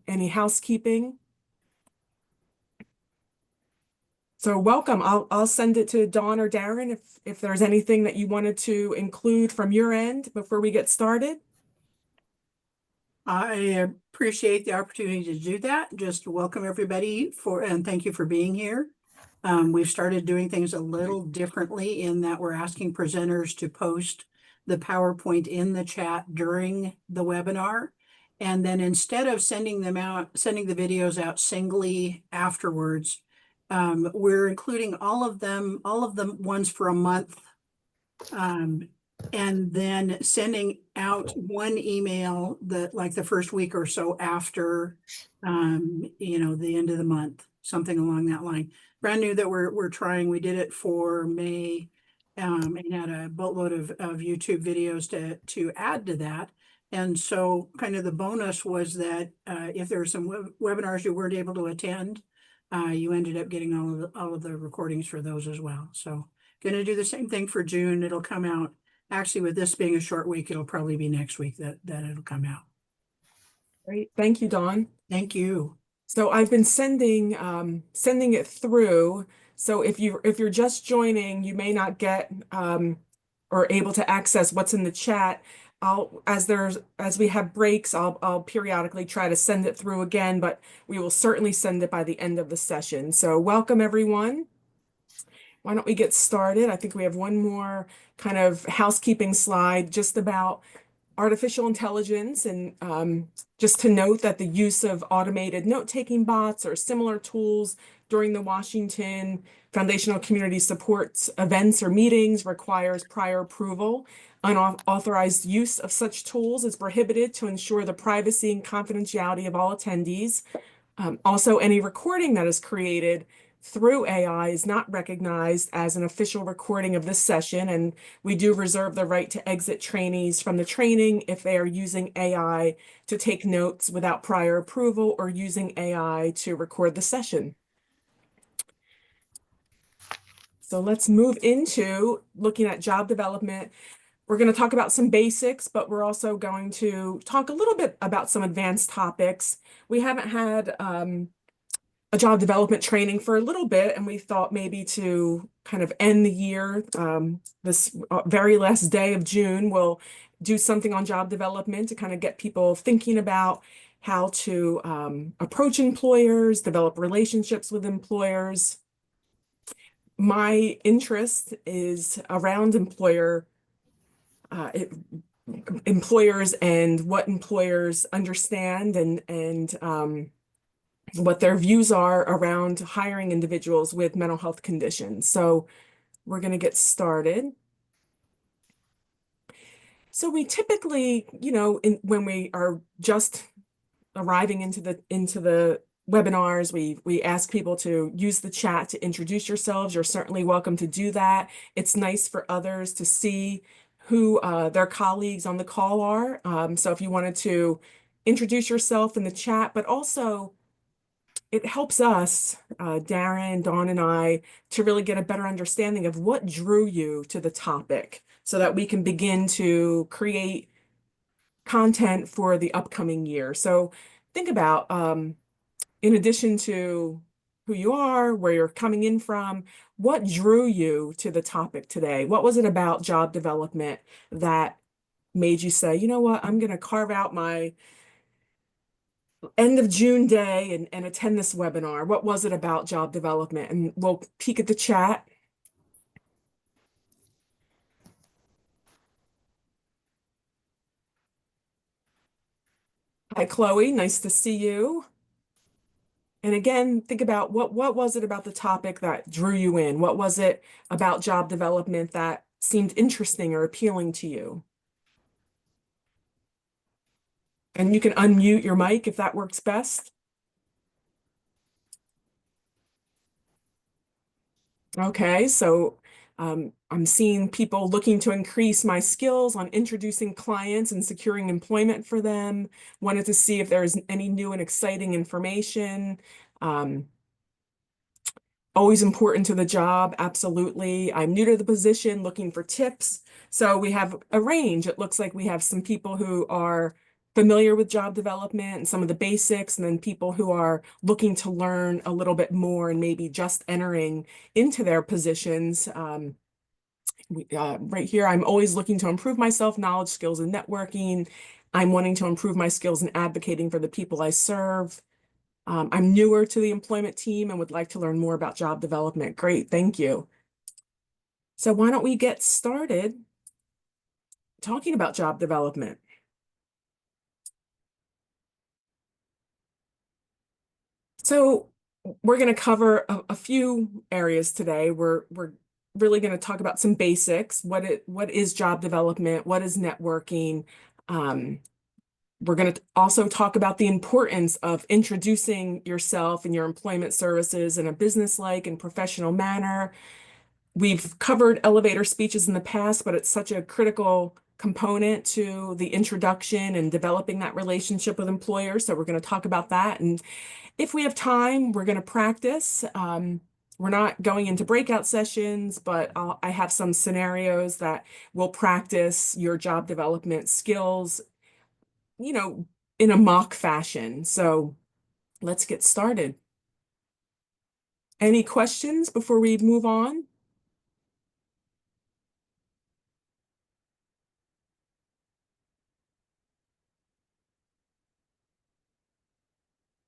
any housekeeping. So welcome. I'll send it to Dawn or Darren if there's anything that you wanted to include from your end before we get started. I appreciate the opportunity to do that. Just welcome everybody and thank you for being here. We've started doing things a little differently in that we're asking presenters to post the PowerPoint in the chat during the webinar. And then instead of sending the videos out singly afterwards, we're including all of them ones for a month, and then sending out one email like the first week or so after, the end of the month, something along that line. Brand new that we're trying. We did it for May, and had a boatload of YouTube videos to add to that. And so kind of the bonus was that if there were some webinars you weren't able to attend, you ended up getting all of the recordings for those as well. So going to do the same thing for June. It'll come out. Actually, with this being a short week, it'll probably be next week that it'll come out. Great. Thank you, Dawn. Thank you. So I've been sending it through. So if you're just joining, you may not get or able to access what's in the chat. As we have breaks, I'll periodically try to send it through again, but we will certainly send it by the end of the session. So welcome everyone. Why don't we get started? I think we have one more kind of housekeeping slide just about artificial intelligence, and just to note that the use of automated note-taking bots or similar tools during the Washington Foundational Community Supports events or meetings requires prior approval. Unauthorized use of such tools is prohibited to ensure the privacy and confidentiality of all attendees. Also, any recording that is created through AI is not recognized as an official recording of this session, and we do reserve the right to exit trainees from the training if they are using AI to take notes without prior approval or using AI to record the session. So let's move into looking at job development. We're going to talk about some basics, but we're also going to talk a little bit about some advanced topics. We haven't had a job development training for a little bit, and we thought maybe to kind of end the year, this very last day of June, we'll do something on job development to kind of get people thinking about how to approach employers, develop relationships with employers. My interest is around employers and what employers understand and what their views are around hiring individuals with mental health conditions. So we're going to get started. So we typically, when we are just arriving into the webinars, we ask people to use the chat to introduce yourselves. You're certainly welcome to do that. It's nice for others to see who their colleagues on the call are. So if you wanted to introduce yourself in the chat, but also it helps us, Darren, Dawn, and I, to really get a better understanding of what drew you to the topic so that we can begin to create content for the upcoming year. So think about, in addition to who you are, where you're coming in from, what drew you to the topic today? What was it about job development that made you say, you know what, I'm going to carve out my end of June day and attend this webinar? What was it about job development? And we'll peek at the chat. Hi, Chloe, nice to see you. And again, think about what was it about the topic that drew you in? What was it about job development that seemed interesting or appealing to you? And you can unmute your mic if that works best. Okay, so I'm seeing people looking to increase my skills on introducing clients and securing employment for them. Wanted to see if there's any new and exciting information. Always important to the job, absolutely. I'm new to the position, looking for tips. So we have a range. It looks like we have some people who are familiar with job development and some of the basics, and then people who are looking to learn a little bit more and maybe just entering into their positions. Right here, I'm always looking to improve myself, knowledge, skills, and networking. I'm wanting to improve my skills in advocating for the people I serve. I'm newer to the employment team and would like to learn more about job development. Great, thank you. So why don't we get started talking about job development? So we're going to cover a few areas today. We're really going to talk about some basics. What is job development? What is networking? We're going to also talk about the importance of introducing yourself and your employment services in a business-like and professional manner. We've covered elevator speeches in the past, but it's such a critical component to the introduction and developing that relationship with employers. So we're going to talk about that. And if we have time, we're going to practice. We're not going into breakout sessions, but I have some scenarios that will practice your job development skills, in a mock fashion. So let's get started. Any questions before we move on?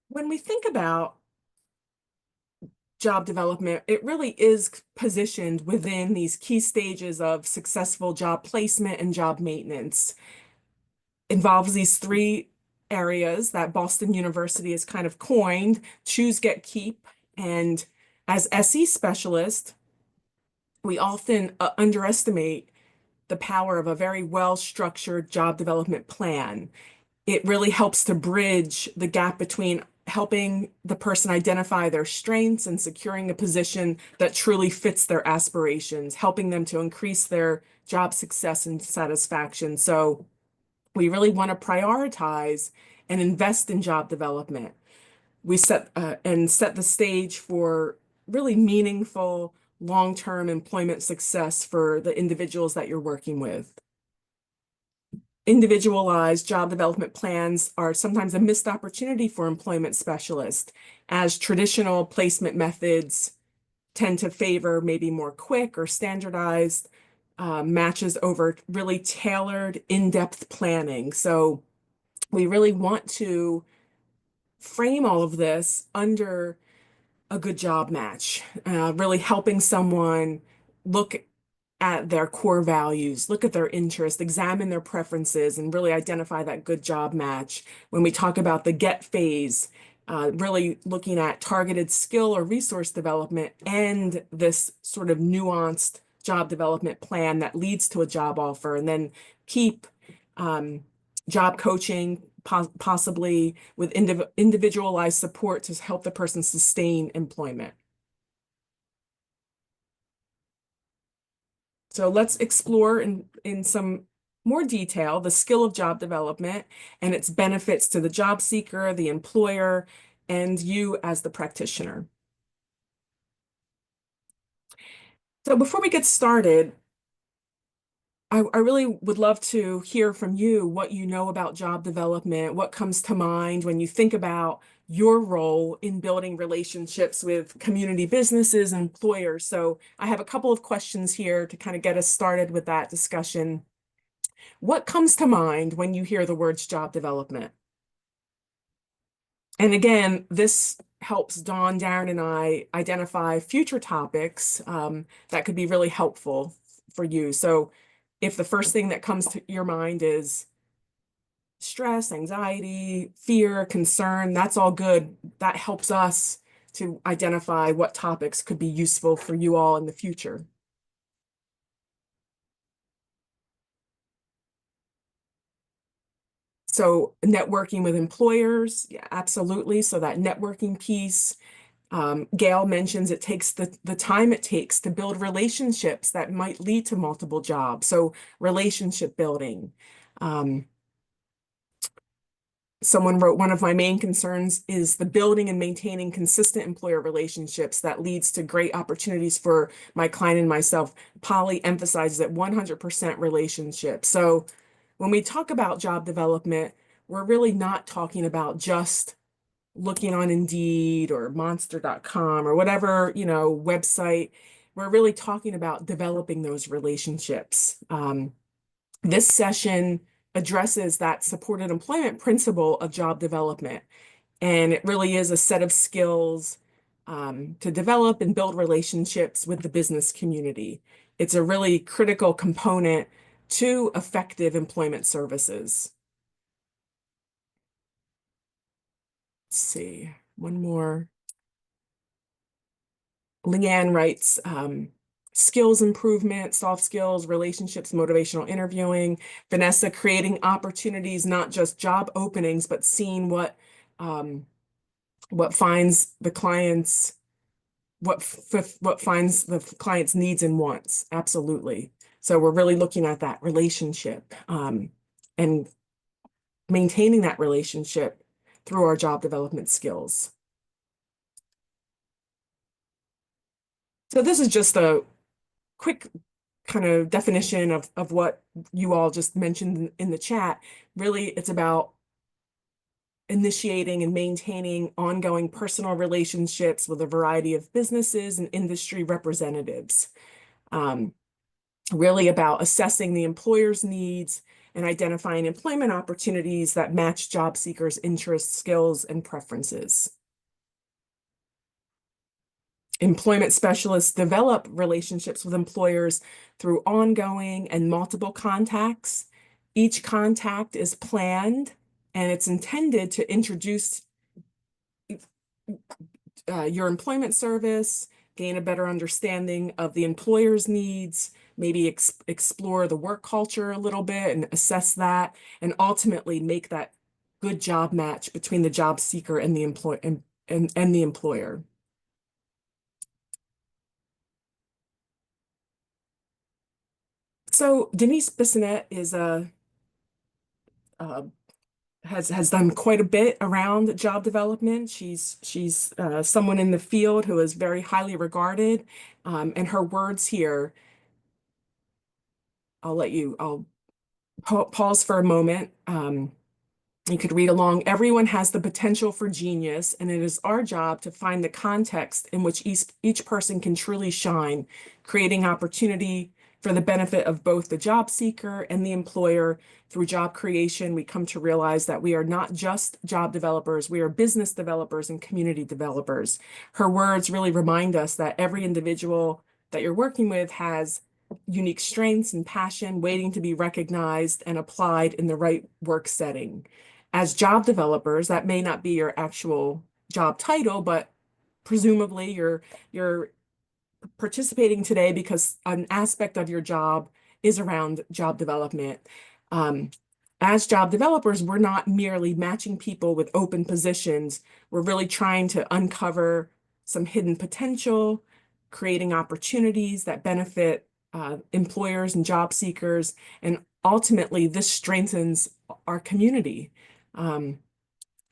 When we think about job development, it really is positioned within these key stages of successful job placement and job maintenance. Involves these three areas that Boston University has kind of coined: choose, get, keep. And as SE specialists, we often underestimate the power of a very well-structured job development plan. It really helps to bridge the gap between helping the person identify their strengths and securing a position that truly fits their aspirations, helping them to increase their job success and satisfaction. So we really want to prioritize and invest in job development. We set the stage for really meaningful long-term employment success for the individuals that you're working with. Individualized job development plans are sometimes a missed opportunity for employment specialists, as traditional placement methods tend to favor maybe more quick or standardized matches over really tailored, in-depth planning. So we really want to frame all of this under a good job match, really helping someone look at their core values, look at their interests, examine their preferences, and really identify that good job match. When we talk about the get phase, really looking at targeted skill or resource development and this sort of nuanced job development plan that leads to a job offer, and then keep job coaching, possibly with individualized support to help the person sustain employment. So let's explore in some more detail the skill of job development and its benefits to the job seeker, the employer, and you as the practitioner. So before we get started, I really would love to hear from you what you know about job development, what comes to mind when you think about your role in building relationships with community businesses and employers. So I have a couple of questions here to kind of get us started with that discussion. What comes to mind when you hear the words job development? And again, this helps Dawn, Darren, and I identify future topics that could be really helpful for you. So if the first thing that comes to your mind is stress, anxiety, fear, concern, that's all good. That helps us to identify what topics could be useful for you all in the future. So networking with employers, yeah, absolutely. So that networking piece, Gail mentions it takes the time it takes to build relationships that might lead to multiple jobs. So relationship building. Someone wrote, one of my main concerns is the building and maintaining consistent employer relationships that leads to great opportunities for my client and myself. Polly emphasizes that 100% relationship. So when we talk about job development, we're really not talking about just looking on Indeed or monster.com or whatever, website. We're really talking about developing those relationships. This session addresses that supported employment principle of job development. And it really is a set of skills to develop and build relationships with the business community. It's a really critical component to effective employment services. Let's see, one more. Leanne writes, skills improvement, soft skills, relationships, motivational interviewing. Vanessa, creating opportunities, not just job openings, but seeing what finds the clients, what finds the client's needs and wants. Absolutely. So we're really looking at that relationship and maintaining that relationship through our job development skills. So this is just a quick kind of definition of what you all just mentioned in the chat. Really, it's about initiating and maintaining ongoing personal relationships with a variety of businesses and industry representatives. Really about assessing the employer's needs and identifying employment opportunities that match job seekers' interests, skills, and preferences. Employment specialists develop relationships with employers through ongoing and multiple contacts. Each contact is planned and it's intended to introduce your employment service, gain a better understanding of the employer's needs, maybe explore the work culture a little bit and assess that, and ultimately make that good job match between the job seeker and the employer. So Denise Bissonette is has done quite a bit around job development. She's someone in the field who is very highly regarded, and her words here. I'll pause for a moment. You could read along. Everyone has the potential for genius, and it is our job to find the context in which each person can truly shine, creating opportunity for the benefit of both the job seeker and the employer. Through job creation, we come to realize that we are not just job developers, we are business developers and community developers. Her words really remind us that every individual that you're working with has unique strengths and passion waiting to be recognized and applied in the right work setting. As job developers, that may not be your actual job title, but presumably you're participating today because an aspect of your job is around job development. As job developers, we're not merely matching people with open positions. We're really trying to uncover some hidden potential, creating opportunities that benefit employers and job seekers, and ultimately this strengthens our community. When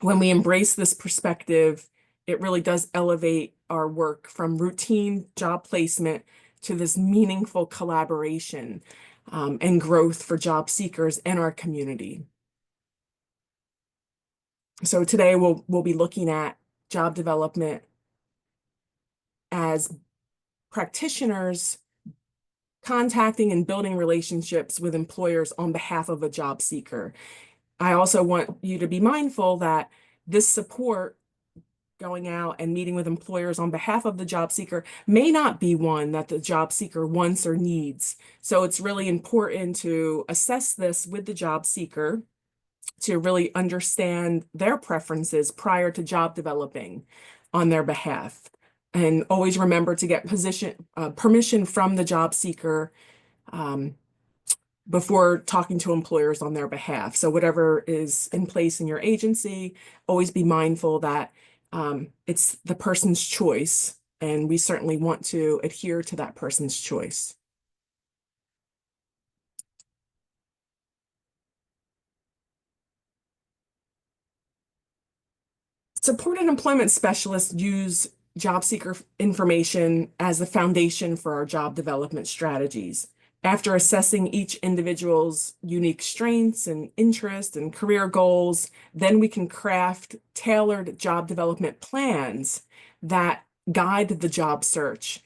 we embrace this perspective, it really does elevate our work from routine job placement to this meaningful collaboration and growth for job seekers and our community. So today we'll be looking at job development as practitioners contacting and building relationships with employers on behalf of a job seeker. I also want you to be mindful that this support, going out and meeting with employers on behalf of the job seeker, may not be one that the job seeker wants or needs. So it's really important to assess this with the job seeker to really understand their preferences prior to job developing on their behalf. And always remember to get permission from the job seeker before talking to employers on their behalf. So whatever is in place in your agency, always be mindful that it's the person's choice, and we certainly want to adhere to that person's choice. Supported employment specialists use job seeker information as the foundation for our job development strategies. After assessing each individual's unique strengths and interests and career goals, then we can craft tailored job development plans that guide the job search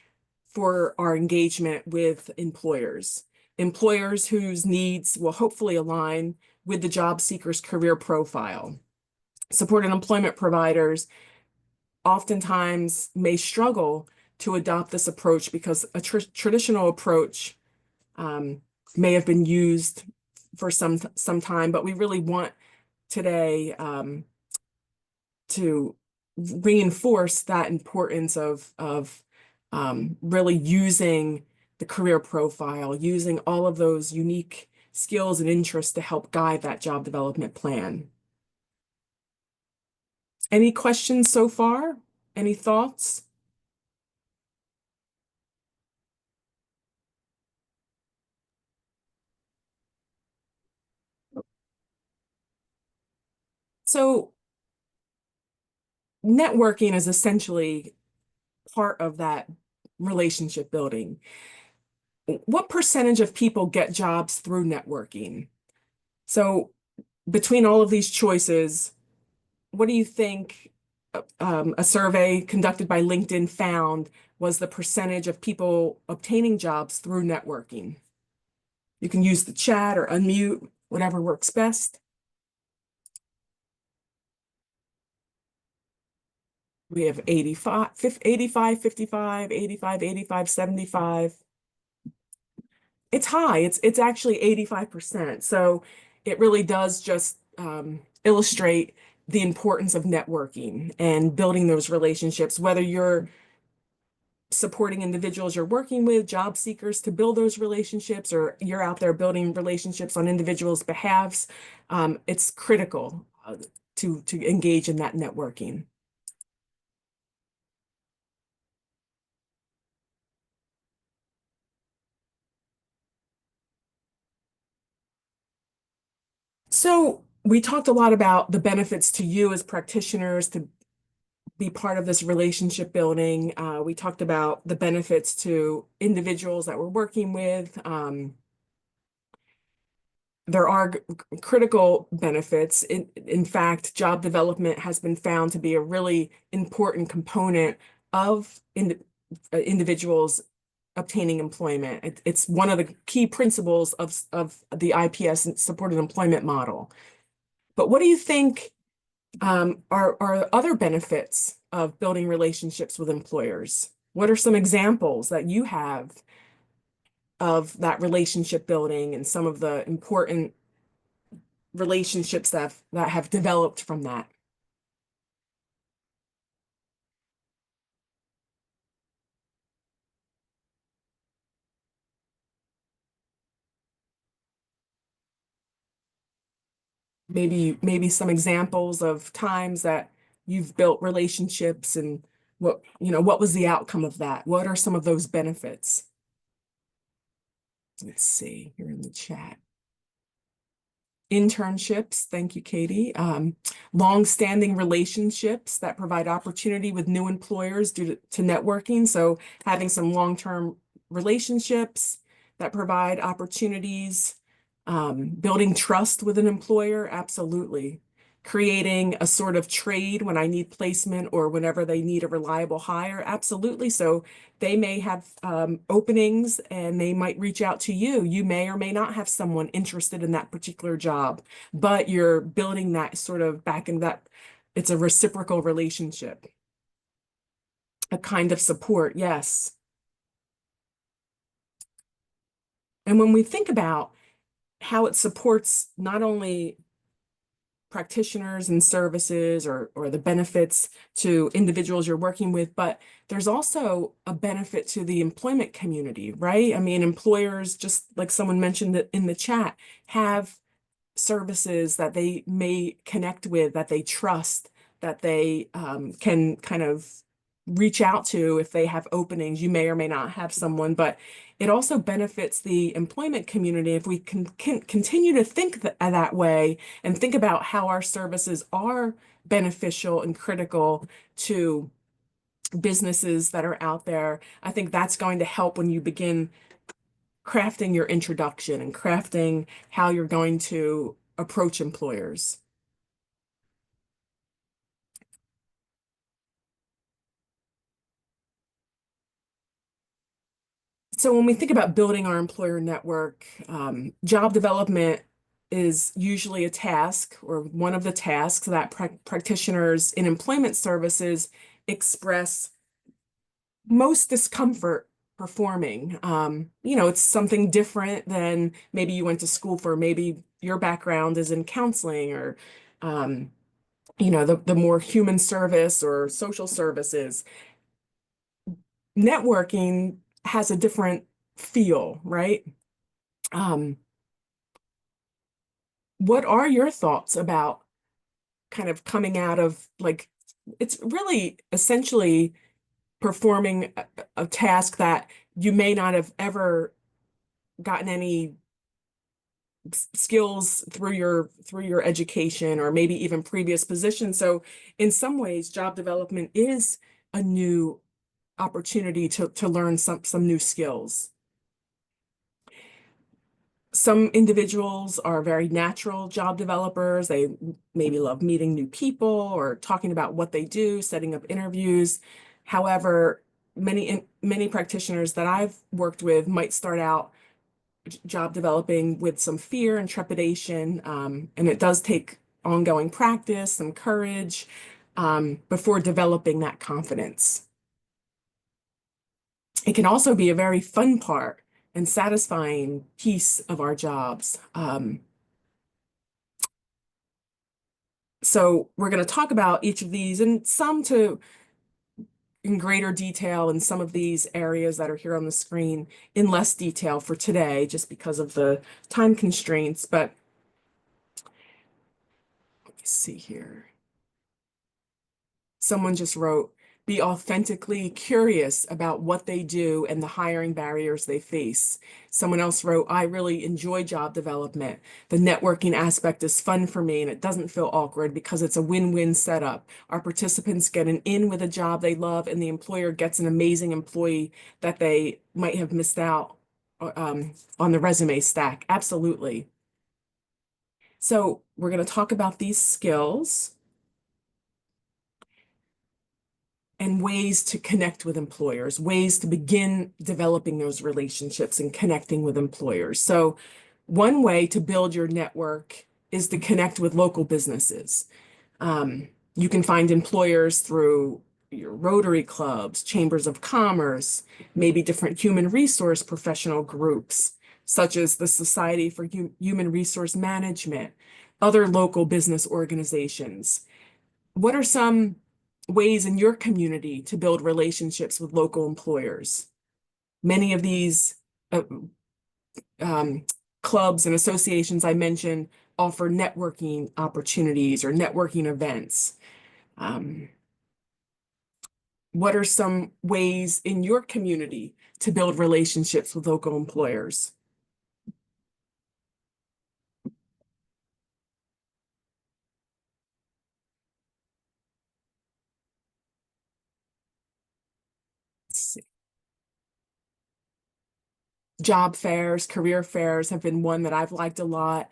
for our engagement with employers. Employers whose needs will hopefully align with the job seeker's career profile. Supported employment providers oftentimes may struggle to adopt this approach because a traditional approach may have been used for some time, but we really want today to reinforce that importance of really using the career profile, using all of those unique skills and interests to help guide that job development plan. Any questions so far? Any thoughts? So networking is essentially part of that relationship building. What percentage of people get jobs through networking? So between all of these choices, what do you think a survey conducted by LinkedIn found was the percentage of people obtaining jobs through networking? You can use the chat or unmute, whatever works best. We have 85, 85, 55, 85, 85, 75. It's high. It's actually 85%. So it really does just illustrate the importance of networking and building those relationships, whether you're supporting individuals you're working with, job seekers to build those relationships, or you're out there building relationships on individuals' behalves. It's critical to engage in that networking. So we talked a lot about the benefits to you as practitioners to be part of this relationship building. We talked about the benefits to individuals that we're working with. There are critical benefits. In fact, job development has been found to be a really important component of individuals obtaining employment. It's one of the key principles of the IPS supported employment model. But what do you think are other benefits of building relationships with employers? What are some examples that you have of that relationship building and some of the important relationships that have developed from that? Maybe some examples of times that you've built relationships and what was the outcome of that? What are some of those benefits? Let's see here in the chat. Internships, thank you, Katie. Long-standing relationships that provide opportunity with new employers due to networking. So having some long-term relationships that provide opportunities, building trust with an employer, absolutely. Creating a sort of trade when I need placement or whenever they need a reliable hire, absolutely. So they may have openings and they might reach out to you. You may or may not have someone interested in that particular job, but you're building that sort of back in that, it's a reciprocal relationship. A kind of support, yes. And when we think about how it supports not only practitioners and services or the benefits to individuals you're working with, but there's also a benefit to the employment community, right? I mean, employers, just like someone mentioned in the chat, have services that they may connect with, that they trust, that they can kind of reach out to if they have openings. You may or may not have someone, but it also benefits the employment community if we can continue to think that way and think about how our services are beneficial and critical to businesses that are out there. I think that's going to help when you begin crafting your introduction and crafting how you're going to approach employers. So when we think about building our employer network, job development is usually a task or one of the tasks that practitioners in employment services express most discomfort performing. It's something different than maybe you went to school for. Maybe your background is in counseling or, um, the more human service or social services. Networking has a different feel, right? Um, what are your thoughts about kind of coming out of like, it's really essentially performing a task that you may not have ever gotten any skills through your education or maybe even previous position. So in some ways, job development is a new opportunity to learn some new skills. Some individuals are very natural job developers. They maybe love meeting new people or talking about what they do, setting up interviews. However, many practitioners that I've worked with might start out job developing with some fear and trepidation, and it does take ongoing practice, some courage, before developing that confidence. It can also be a very fun part and satisfying piece of our jobs. So we're going to talk about each of these and some to in greater detail in some of these areas that are here on the screen in less detail for today, just because of the time constraints. But let me see here. Someone just wrote, be authentically curious about what they do and the hiring barriers they face. Someone else wrote, I really enjoy job development. The networking aspect is fun for me and it doesn't feel awkward because it's a win-win setup. Our participants get an in with a job they love and the employer gets an amazing employee that they might have missed out on the resume stack. Absolutely. So we're going to talk about these skills and ways to connect with employers, ways to begin developing those relationships and connecting with employers. So one way to build your network is to connect with local businesses. You can find employers through your Rotary clubs, chambers of commerce, maybe different human resource professional groups, such as the Society for Human Resource Management, other local business organizations. What are some ways in your community to build relationships with local employers? Many of these uh, um, clubs and associations I mentioned offer networking opportunities or networking events. Um, what are some ways in your community to build relationships with local employers? Let's see. Job fairs, career fairs have been one that I've liked a lot.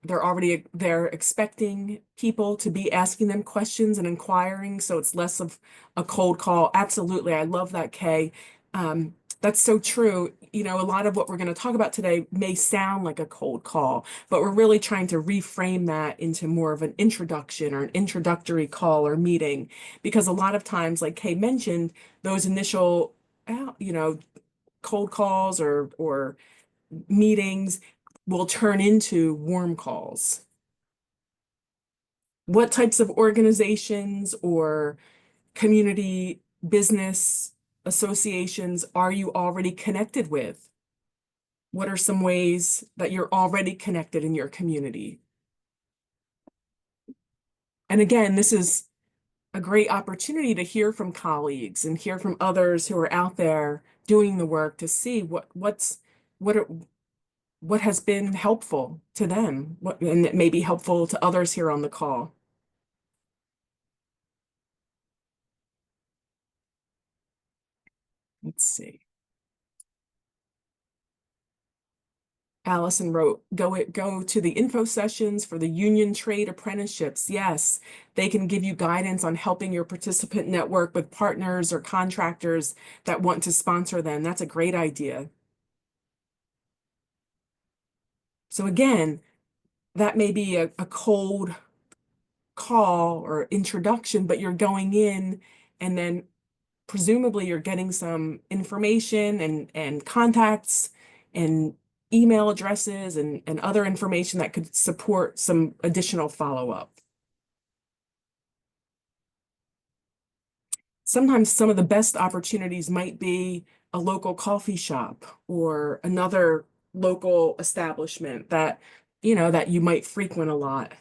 They're expecting people to be asking them questions and inquiring, so it's less of a cold call. Absolutely, I love that, Kay. That's so true. A lot of what we're going to talk about today may sound like a cold call, but we're really trying to reframe that into more of an introduction or an introductory call or meeting, because a lot of times, like Kay mentioned, those initial, cold calls or meetings will turn into warm calls. What types of organizations or community business associations are you already connected with? What are some ways that you're already connected in your community? And again, this is a great opportunity to hear from colleagues and hear from others who are out there doing the work to see what are, what has been helpful to them, and it may be helpful to others here on the call. Let's see. Allison wrote, go to the info sessions for the union trade apprenticeships. Yes, they can give you guidance on helping your participant network with partners or contractors that want to sponsor them. That's a great idea. So again, that may be a cold call or introduction, but you're going in and then presumably you're getting some information and contacts and email addresses and other information that could support some additional follow-up. Sometimes some of the best opportunities might be a local coffee shop or another local establishment that, that you might frequent a lot.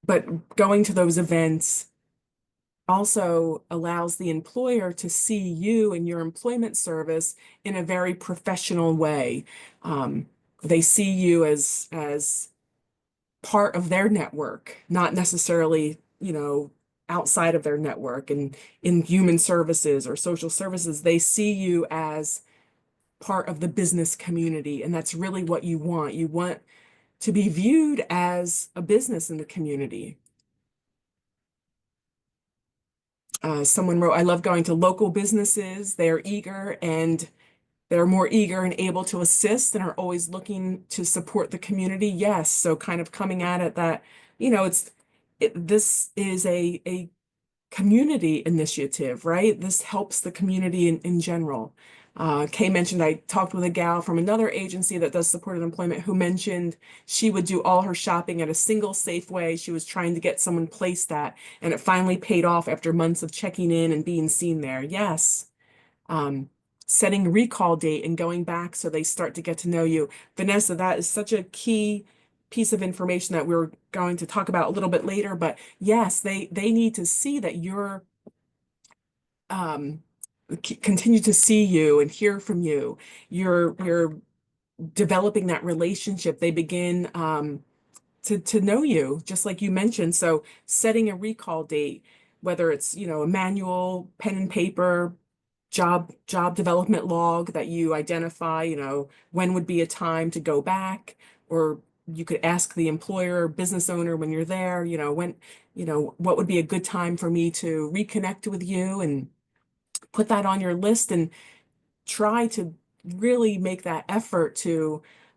But going to those events also allows the employer to see you and your employment service in a very professional way. They see you as part of their network, not necessarily, outside of their network. And in human services or social services, they see you as part of the business community. And that's really what you want. You want to be viewed as a business in the community. Someone wrote, I love going to local businesses. They're eager and they're more eager and able to assist and are always looking to support the community. Yes. So kind of coming at it that, this is a community initiative, right? This helps the community in general. Kay mentioned I talked with a gal from another agency that does supported employment who mentioned she would do all her shopping at a single Safeway. She was trying to get someone placed at, and it finally paid off after months of checking in and being seen there. Yes. Um, Setting a recall date and going back so they start to get to know you. Vanessa, that is such a key piece of information that we're going to talk about a little bit later. But yes, they need to see that you're um, continue to see you and hear from you. You're developing that relationship. They begin to know you, just like you mentioned. So setting a recall date, whether it's, a manual, pen and paper, job development log that you identify, when would be a time to go back, or you could ask the employer or business owner when you're there, when, what would be a good time for me to reconnect with you, and put that on your list and try to really make that effort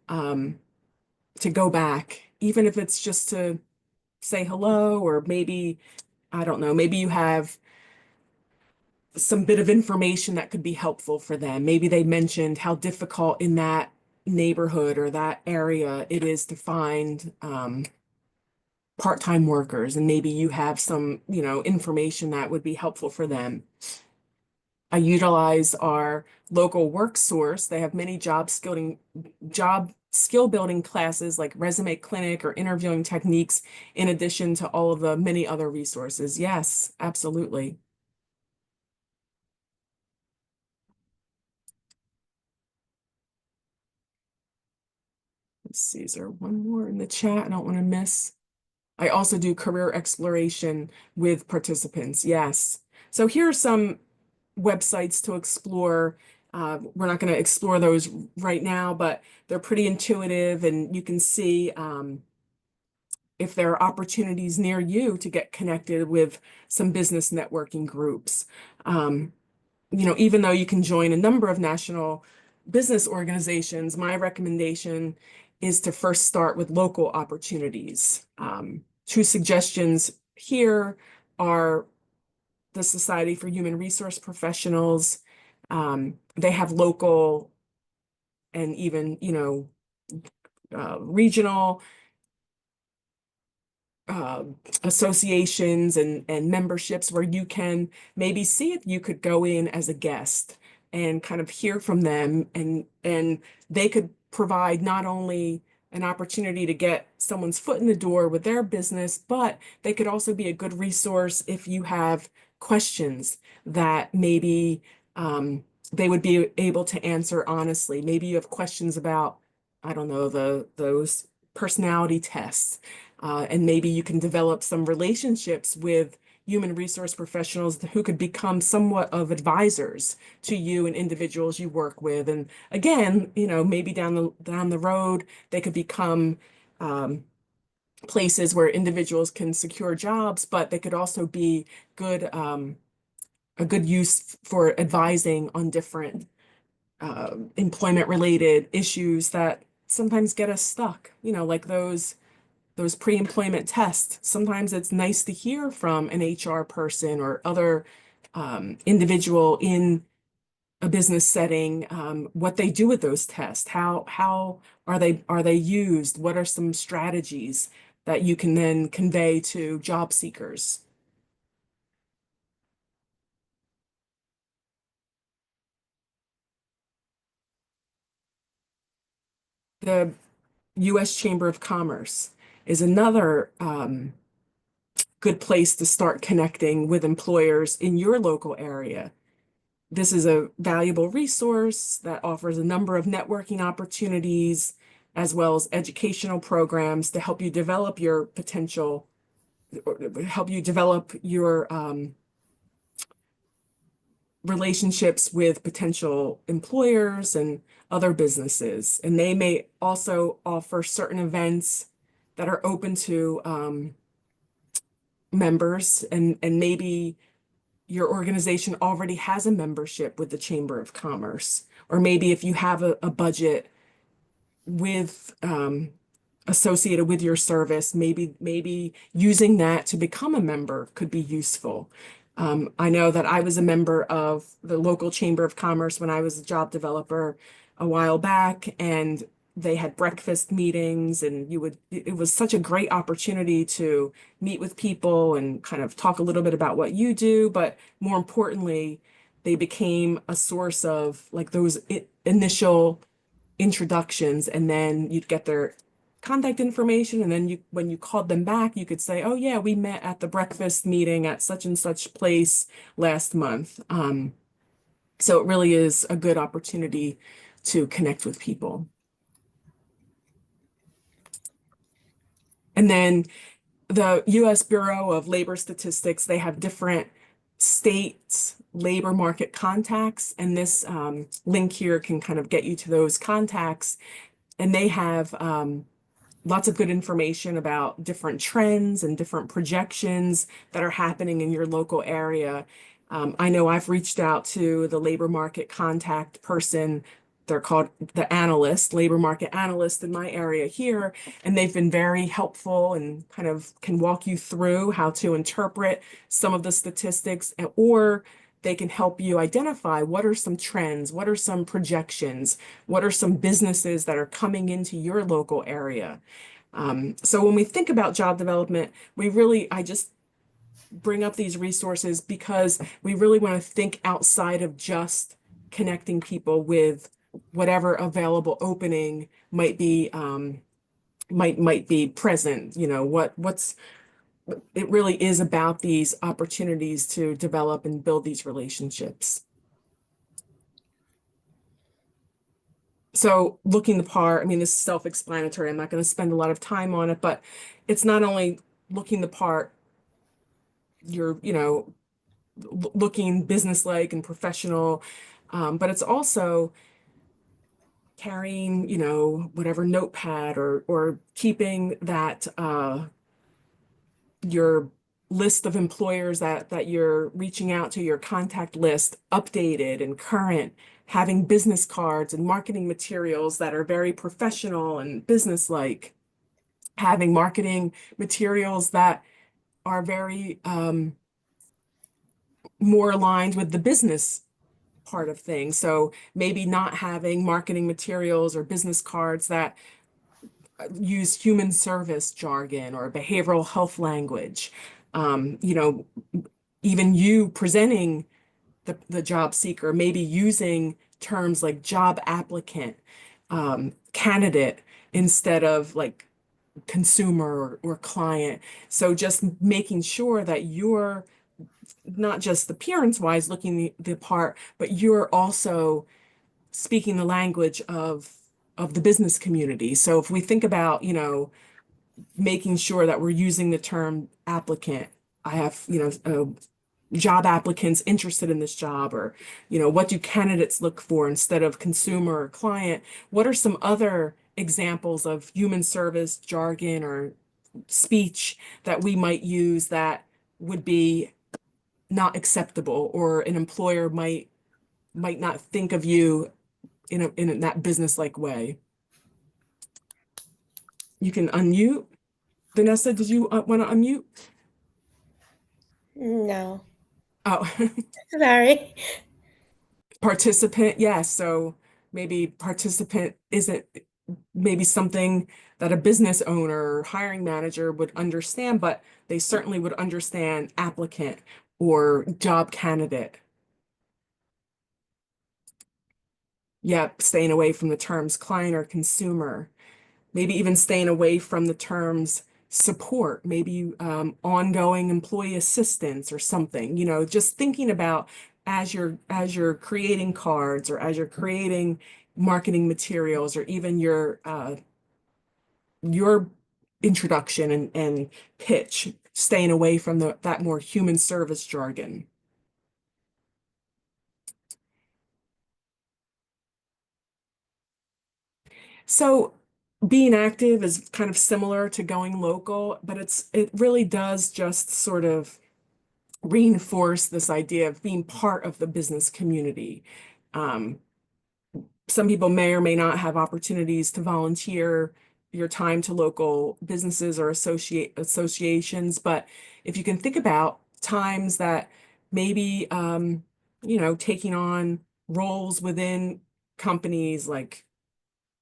um, to go back, even if it's just to say hello, or maybe, I don't know, maybe you have some bit of information that could be helpful for them. Maybe they mentioned how difficult in that neighborhood or that area it is to find part-time workers, and maybe you have some, information that would be helpful for them. I utilize our local work source. They have many job skill building classes like resume clinic or interviewing techniques, in addition to all of the many other resources. Yes, absolutely. Let's see, is there one more in the chat I don't want to miss? I also do career exploration with participants. Yes. So here are some websites to explore. We're not going to explore those right now, but they're pretty intuitive, and you can see if there are opportunities near you to get connected with some business networking groups. Even though you can join a number of national business organizations, my recommendation is to first start with local opportunities. Two suggestions here are the Society for Human Resource Professionals. They have local and even, regional uh, associations and memberships where you can maybe see if you could go in as a guest and kind of hear from them, and they could provide not only an opportunity to get someone's foot in the door with their business, but they could also be a good resource if you have questions that maybe they would be able to answer honestly. Maybe you have questions about, I don't know, those personality tests, and maybe you can develop some relationships with human resource professionals who could become somewhat of advisors to you and individuals you work with. And again, maybe down the road, they could become um, places where individuals can secure jobs, but they could also be good a good use for advising on different employment related issues that sometimes get us stuck, like those pre-employment tests. Sometimes it's nice to hear from an HR person or other individual in a business setting, what they do with those tests. How are they used? What are some strategies that you can then convey to job seekers? The U.S. Chamber of Commerce is another good place to start connecting with employers in your local area. This is a valuable resource that offers a number of networking opportunities as well as educational programs to help you develop your potential, or help you develop your relationships with potential employers and other businesses. And they may also offer certain events that are open to members, and maybe your organization already has a membership with the Chamber of Commerce. Or maybe if you have a budget with associated with your service, maybe using that to become a member could be useful. I know that I was a member of the local Chamber of Commerce when I was a job developer a while back, and they had breakfast meetings, and it was such a great opportunity to meet with people and kind of talk a little bit about what you do, but more importantly, they became a source of like those initial introductions, and then you'd get their contact information, and then when you called them back, you could say, oh yeah, we met at the breakfast meeting at such and such place last month. So it really is a good opportunity to connect with people. And then the US Bureau of Labor Statistics, they have different states labor market contacts, and this link here can kind of get you to those contacts, and they have lots of good information about different trends and different projections that are happening in your local area. I know I've reached out to the labor market contact person. They're called the analyst, labor market analyst in my area here, and they've been very helpful and kind of can walk you through how to interpret some of the statistics, or they can help you identify what are some trends, what are some projections, what are some businesses that are coming into your local area. So when we think about job development, I just bring up these resources because we really want to think outside of just connecting people with whatever available opening might be present. It really is about these opportunities to develop and build these relationships. So looking the part, I mean, this is self-explanatory. I'm not going to spend a lot of time on it, but it's not only looking the part, you're, looking businesslike and professional, but it's also carrying, whatever notepad, or keeping that your list of employers that you're reaching out to, your contact list, updated and current, having business cards and marketing materials that are very professional and businesslike, having marketing materials that are very more aligned with the business part of things. So maybe not having marketing materials or business cards that use human service jargon or behavioral health language. Even you presenting the job seeker, maybe using terms like job applicant, candidate, instead of like consumer or client. So just making sure that you're not just appearance wise looking the part, but you're also speaking the language of the business community. So if we think about, making sure that we're using the term applicant I have, job applicants interested in this job, or, what do candidates look for instead of consumer or client? What are some other examples of human service jargon or speech that we might use that would be not acceptable, or an employer might not think of you in that business-like way? You can unmute. Vanessa, did you want to unmute? No, Oh, sorry. participant, yes. So maybe participant isn't maybe something that a business owner or hiring manager would understand, but they certainly would understand applicant or job candidate. Yep, staying away from the terms client or consumer. Maybe even staying away from the terms support, maybe ongoing employee assistance or something, just thinking about as you're creating cards, or as you're creating marketing materials, or even your introduction and pitch, staying away from that more human service jargon. So being active is kind of similar to going local, but it really does just sort of reinforce this idea of being part of the business community. Um, some people may or may not have opportunities to volunteer your time to local businesses or associations, but if you can think about times that maybe taking on roles within companies, like,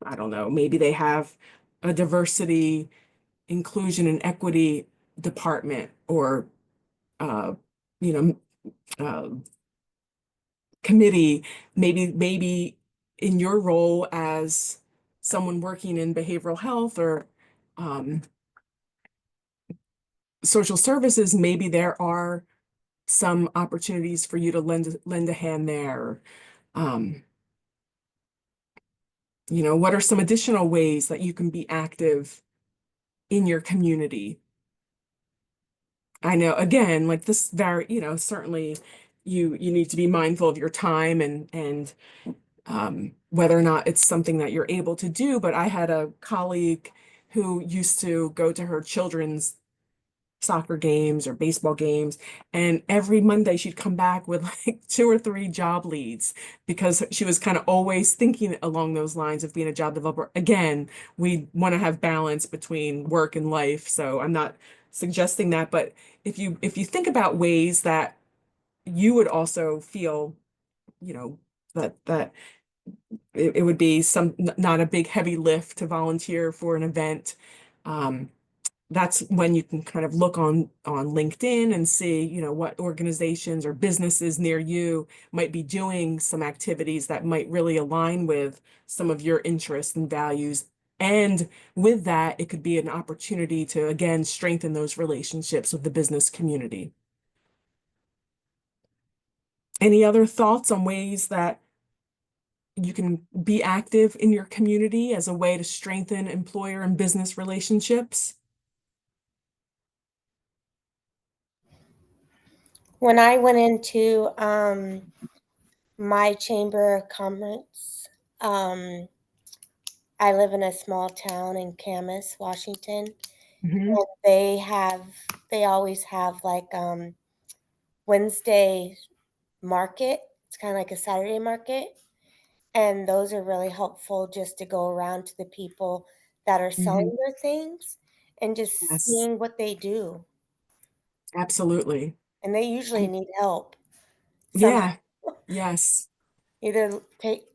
I don't know, maybe they have a diversity, inclusion, and equity department, or uh, you know, uh, committee, maybe in your role as someone working in behavioral health or um, social services, maybe there are some opportunities for you to lend a hand there. Um, what are some additional ways that you can be active in your community? I know, again, like this very, certainly you need to be mindful of your time and whether or not it's something that you're able to do. But I had a colleague who used to go to her children's soccer games or baseball games, and every Monday she'd come back with like two or three job leads, because she was kind of always thinking along those lines of being a job developer. Again, we want to have balance between work and life, so I'm not suggesting that, but if you think about ways that you would also feel, you know, that it would be not a big heavy lift to volunteer for an event. Um, that's when you can kind of look on LinkedIn and see, what organizations or businesses near you might be doing some activities that might really align with some of your interests and values. And with that, it could be an opportunity to, again, strengthen those relationships with the business community. Any other thoughts on ways that you can be active in your community as a way to strengthen employer and business relationships? When I went into my chamber of commerce, um, I live in a small town in Camas, Washington. Hmm. And they always have like Wednesday market. It's kind of like a Saturday market. And those are really helpful just to go around to the people that are Hmm. selling their things and just Yes, seeing what they do. absolutely. And they usually And need help. Some yeah, yes. either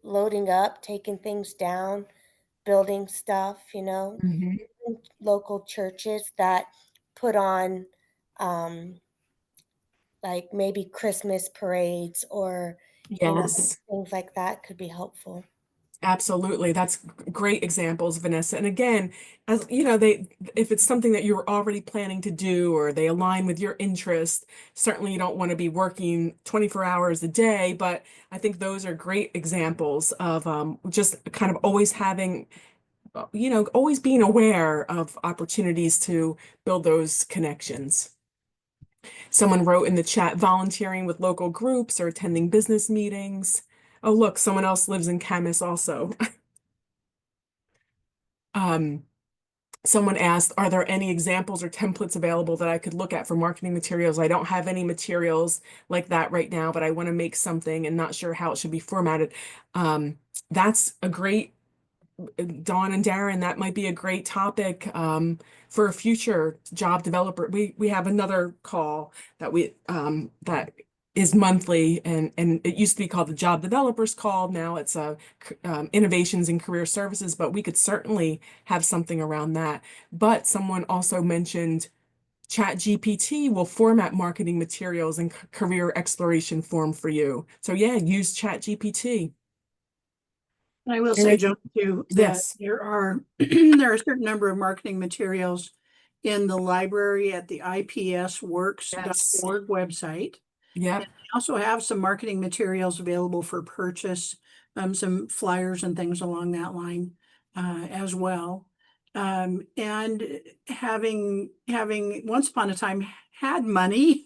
loading up, taking things down, building stuff, Hmm. local churches that put on like maybe Christmas parades or Yes, things like that could be helpful. absolutely. That's great examples, Vanessa. And again, as you know, if it's something that you're already planning to do, or they align with your interest, certainly you don't want to be working 24 hours a day. But I think those are great examples of just kind of always having, always being aware of opportunities to build those connections. Someone wrote in the chat, volunteering with local groups or attending business meetings. Oh, look, someone else lives in Camas also. Um, Someone asked, are there any examples or templates available that I could look at for marketing materials? I don't have any materials like that right now, but I want to make something and not sure how it should be formatted. That's a great, Dawn and Darren, that might be a great topic for a future job developer. We have another call that is monthly, and it used to be called the Job Developers Call. Now it's Innovations in Career Services, but we could certainly have something around that. But someone also mentioned ChatGPT will format marketing materials and career exploration form for you. So yeah, use ChatGPT. I will And say, John, too, that yes, there are there are a certain number of marketing materials in the library at the yes, ipsworks.org website. yep. And we also have some marketing materials available for purchase, some flyers and things along that line as well. And having once upon a time had money,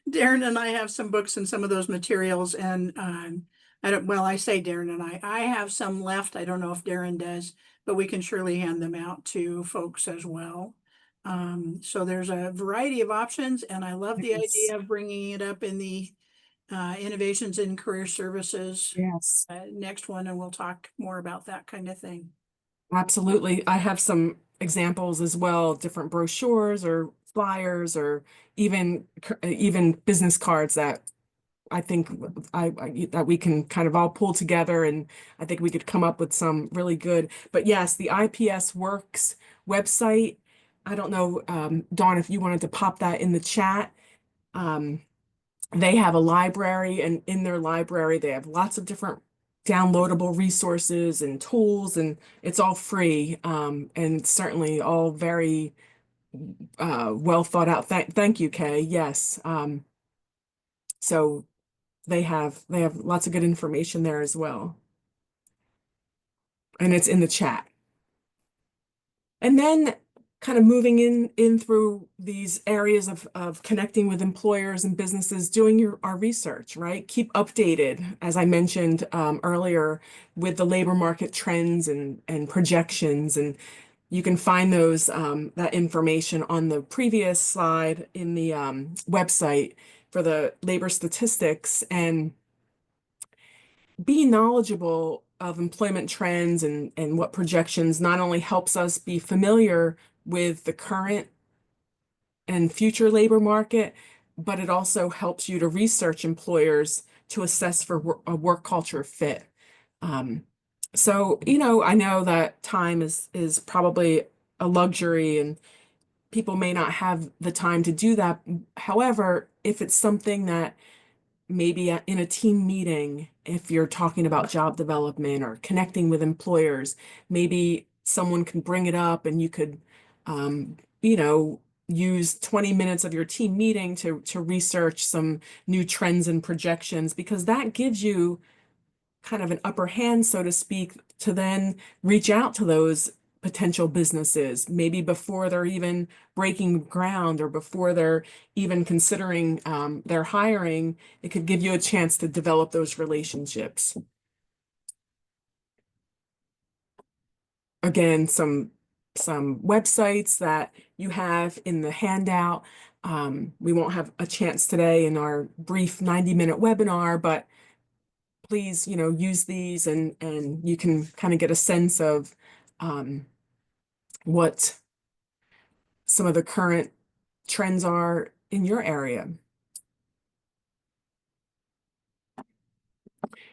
Darren and I have some books and some of those materials, and I say Darren and I have some left. I don't know if Darren does, but we can surely hand them out to folks as well. So there's a variety of options, and I love the Yes. idea of bringing it up in the Innovations in Career Services Yes, next one, and we'll talk more about that kind of thing. absolutely. I have some examples as well, different brochures or flyers or even business cards that I think that we can kind of all pull together, and I think we could come up with some really good. But yes, the IPS Works website. I don't know, Dawn, if you wanted to pop that in the chat. Um, they have a library, and in their library, they have lots of different downloadable resources and tools, and it's all free, and certainly all very well thought out. Thank you, Kay. Yes. So they have lots of good information there as well. And it's in the chat. And then kind of moving in through these areas of connecting with employers and businesses, doing our research, right? Keep updated, as I mentioned earlier, with the labor market trends and projections. And you can find those that information on the previous slide in the website for the labor statistics. And being knowledgeable of employment trends and what projections not only helps us be familiar with the current and future labor market, but it also helps you to research employers to assess for a work culture fit. Um, so, I know that time is probably a luxury and people may not have the time to do that. However, if it's something that maybe in a team meeting, if you're talking about job development or connecting with employers, maybe someone can bring it up and you could, um, you know, use 20 minutes of your team meeting to research some new trends and projections, because that gives you kind of an upper hand, so to speak, to then reach out to those potential businesses, maybe before they're even breaking ground or before they're even considering their hiring. It could give you a chance to develop those relationships. Again, some websites that you have in the handout. We won't have a chance today in our brief 90-minute webinar, but please, use these and you can kind of get a sense of what some of the current trends are in your area.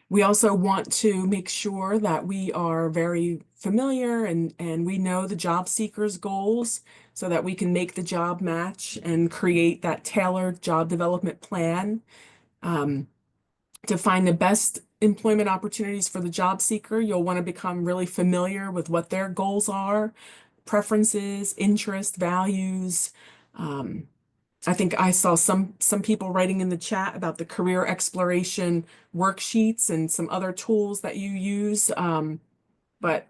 We also want to make sure that we are very familiar and we know the job seeker's goals so that we can make the job match and create that tailored job development plan. To find the best employment opportunities for the job seeker, you'll want to become really familiar with what their goals are, preferences, interests, values. I think I saw some people writing in the chat about the career exploration worksheets and some other tools that you use. But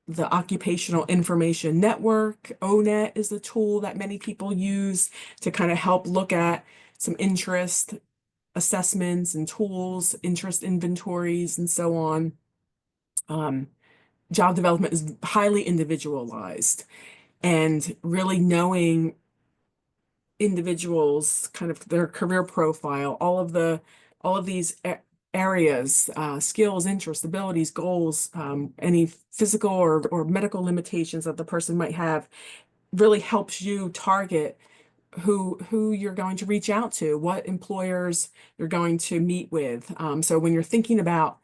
the Occupational Information Network. ONET is the tool that many people use to kind of help look at some interest assessments and tools, interest inventories, and so on. Job development is highly individualized, and really knowing individuals, kind of their career profile, all of these areas, skills, interests, abilities, goals, any physical or medical limitations that the person might have, really helps you target who you're going to reach out to, what employers you're going to meet with. So when you're thinking about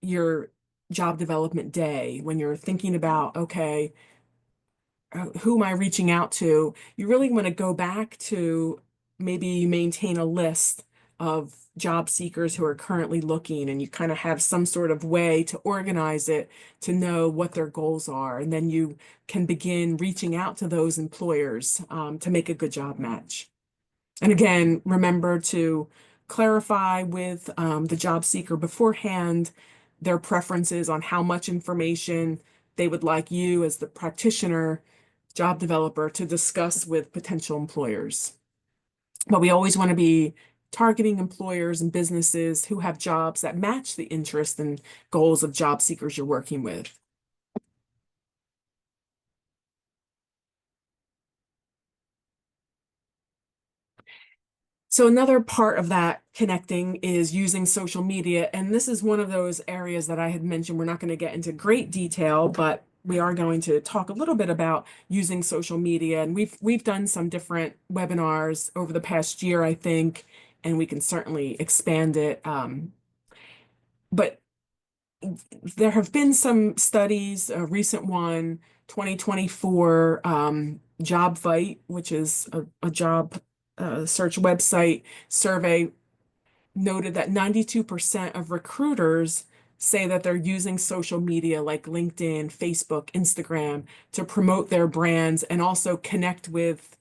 your job development day, when you're thinking about, okay, who am I reaching out to? You really want to go back to maybe maintain a list of job seekers who are currently looking, and you kind of have some sort of way to organize it to know what their goals are. And then you can begin reaching out to those employers to make a good job match. And again, remember to clarify with the job seeker beforehand their preferences on how much information they would like you as the practitioner, job developer, to discuss with potential employers. But we always want to be targeting employers and businesses who have jobs that match the interests and goals of job seekers you're working with. So another part of that connecting is using social media. And this is one of those areas that I had mentioned. We're not going to get into great detail, but we are going to talk a little bit about using social media. And we've done some different webinars over the past year, I think, and we can certainly expand it. But there have been some studies, a recent one, 2024 Job Fight, which is a job search website survey, noted that 92% of recruiters say that they're using social media like LinkedIn, Facebook, Instagram to promote their brands and also connect with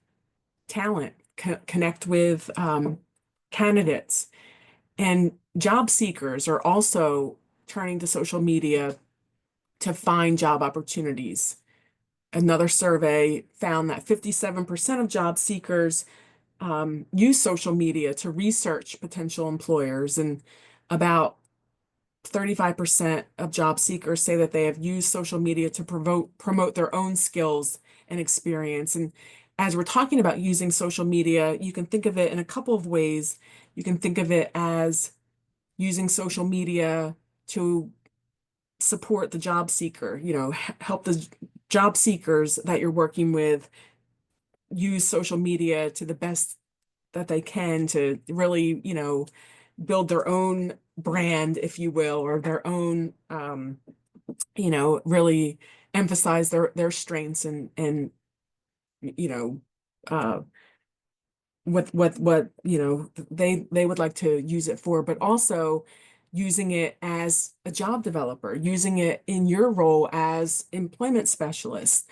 talent, connect with candidates. And job seekers are also turning to social media to find job opportunities. Another survey found that 57% of job seekers use social media to research potential employers, and about 35% of job seekers say that they have used social media to promote their own skills and experience. And as we're talking about using social media, you can think of it in a couple of ways. You can think of it as using social media to support the job seeker, help the job seekers that you're working with use social media to the best that they can to really, build their own brand, if you will, or their own, really emphasize their strengths and you know, uh, what they would like to use it for, but also using it as a job developer, using it in your role as employment specialist.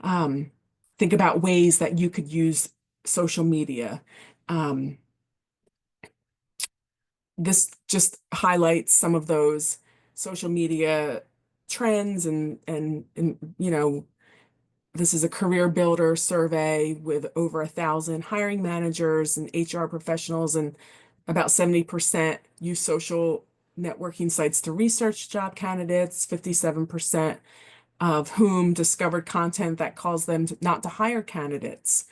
Um, think about ways that you could use social media. This just highlights some of those social media trends, and this is a career builder survey with over 1,000 hiring managers and HR professionals, and about 70% use social networking sites to research job candidates, 57% of whom discovered content that caused them not to hire candidates.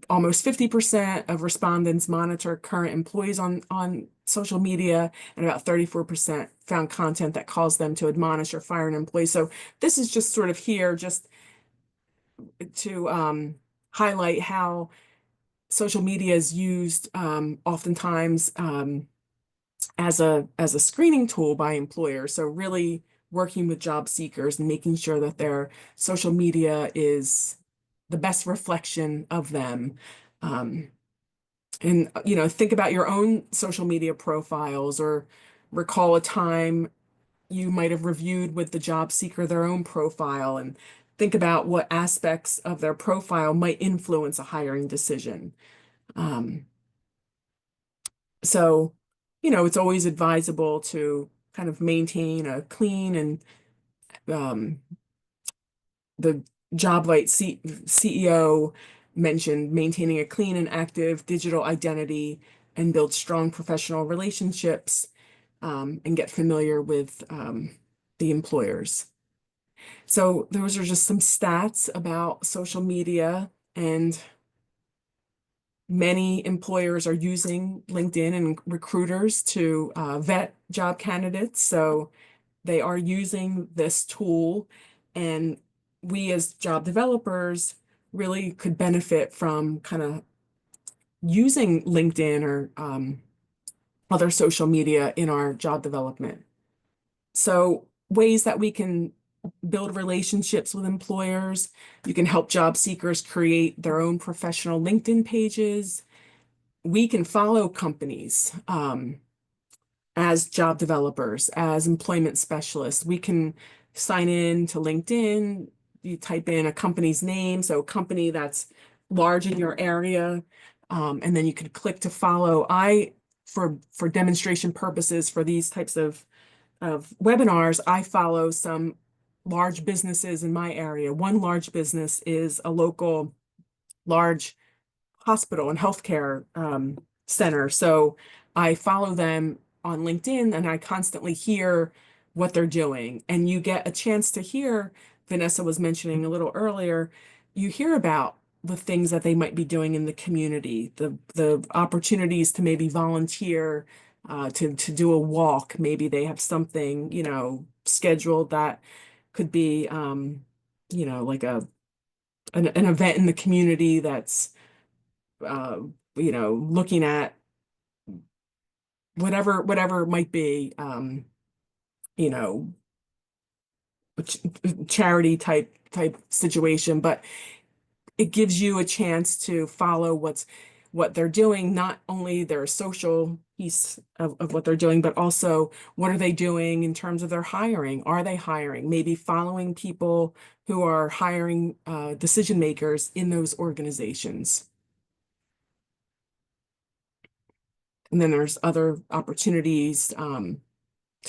Almost 50% of respondents monitor current employees on social media, and about 34% found content that caused them to admonish or fire an employee. So this is just sort of here just to highlight how social media is used oftentimes as a screening tool by employers. So really working with job seekers and making sure that their social media is the best reflection of them. And think about your own social media profiles, or recall a time you might have reviewed with the job seeker their own profile, and think about what aspects of their profile might influence a hiring decision. So, it's always advisable to kind of maintain a clean and um, the CEO mentioned maintaining a clean and active digital identity and build strong professional relationships, and get familiar with the employers. So those are just some stats about social media, and many employers are using LinkedIn and recruiters to vet job candidates. So they are using this tool, and we as job developers really could benefit from kind of using LinkedIn or other social media in our job development. So ways that we can build relationships with employers. You can help job seekers create their own professional LinkedIn pages. We can follow companies as job developers, as employment specialists. We can sign in to LinkedIn. You type in a company's name, so a company that's large in your area, and then you could click to follow. For demonstration purposes, for these types of webinars, I follow some large businesses in my area. One large business is a local large hospital and healthcare center. So I follow them on LinkedIn, and I constantly hear what they're doing. And you get a chance to hear, Vanessa was mentioning a little earlier, you hear about the things that they might be doing in the community, the opportunities to maybe volunteer, to do a walk. Maybe they have something, scheduled that could be, like an event in the community that's, looking at whatever it might be, you know, charity type situation, but it gives you a chance to follow what they're doing, not only their social piece of what they're doing, but also what are they doing in terms of their hiring? Are they hiring? Maybe following people who are hiring decision makers in those organizations. And then there's other opportunities to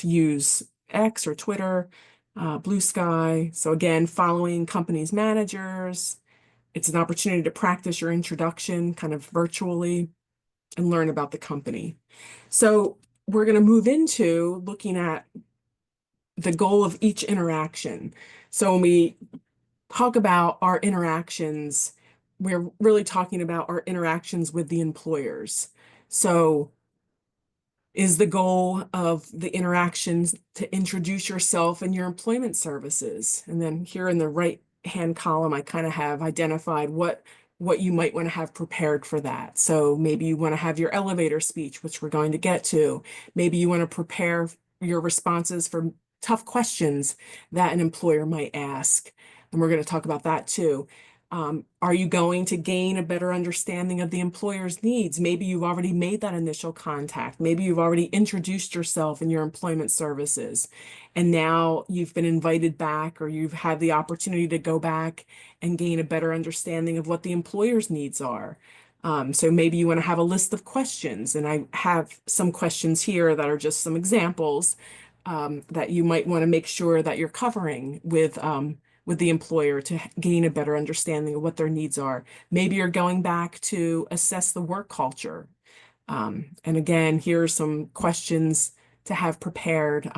use X or Twitter, Blue Sky. So again, following companies' managers. It's an opportunity to practice your introduction kind of virtually and learn about the company. So we're going to move into looking at the goal of each interaction. So when we talk about our interactions, we're really talking about our interactions with the employers. So is the goal of the interactions to introduce yourself and your employment services? And then here in the right hand column, I kind of have identified what you might want to have prepared for that. So maybe you want to have your elevator speech, which we're going to get to. Maybe you want to prepare your responses for tough questions that an employer might ask. And we're going to talk about that too. Are you going to gain a better understanding of the employer's needs? Maybe you've already made that initial contact. Maybe you've already introduced yourself and your employment services, and now you've been invited back, or you've had the opportunity to go back and gain a better understanding of what the employer's needs are. So maybe you want to have a list of questions, and I have some questions here that are just some examples that you might want to make sure that you're covering with the employer to gain a better understanding of what their needs are. Maybe you're going back to assess the work culture. And again, here are some questions to have prepared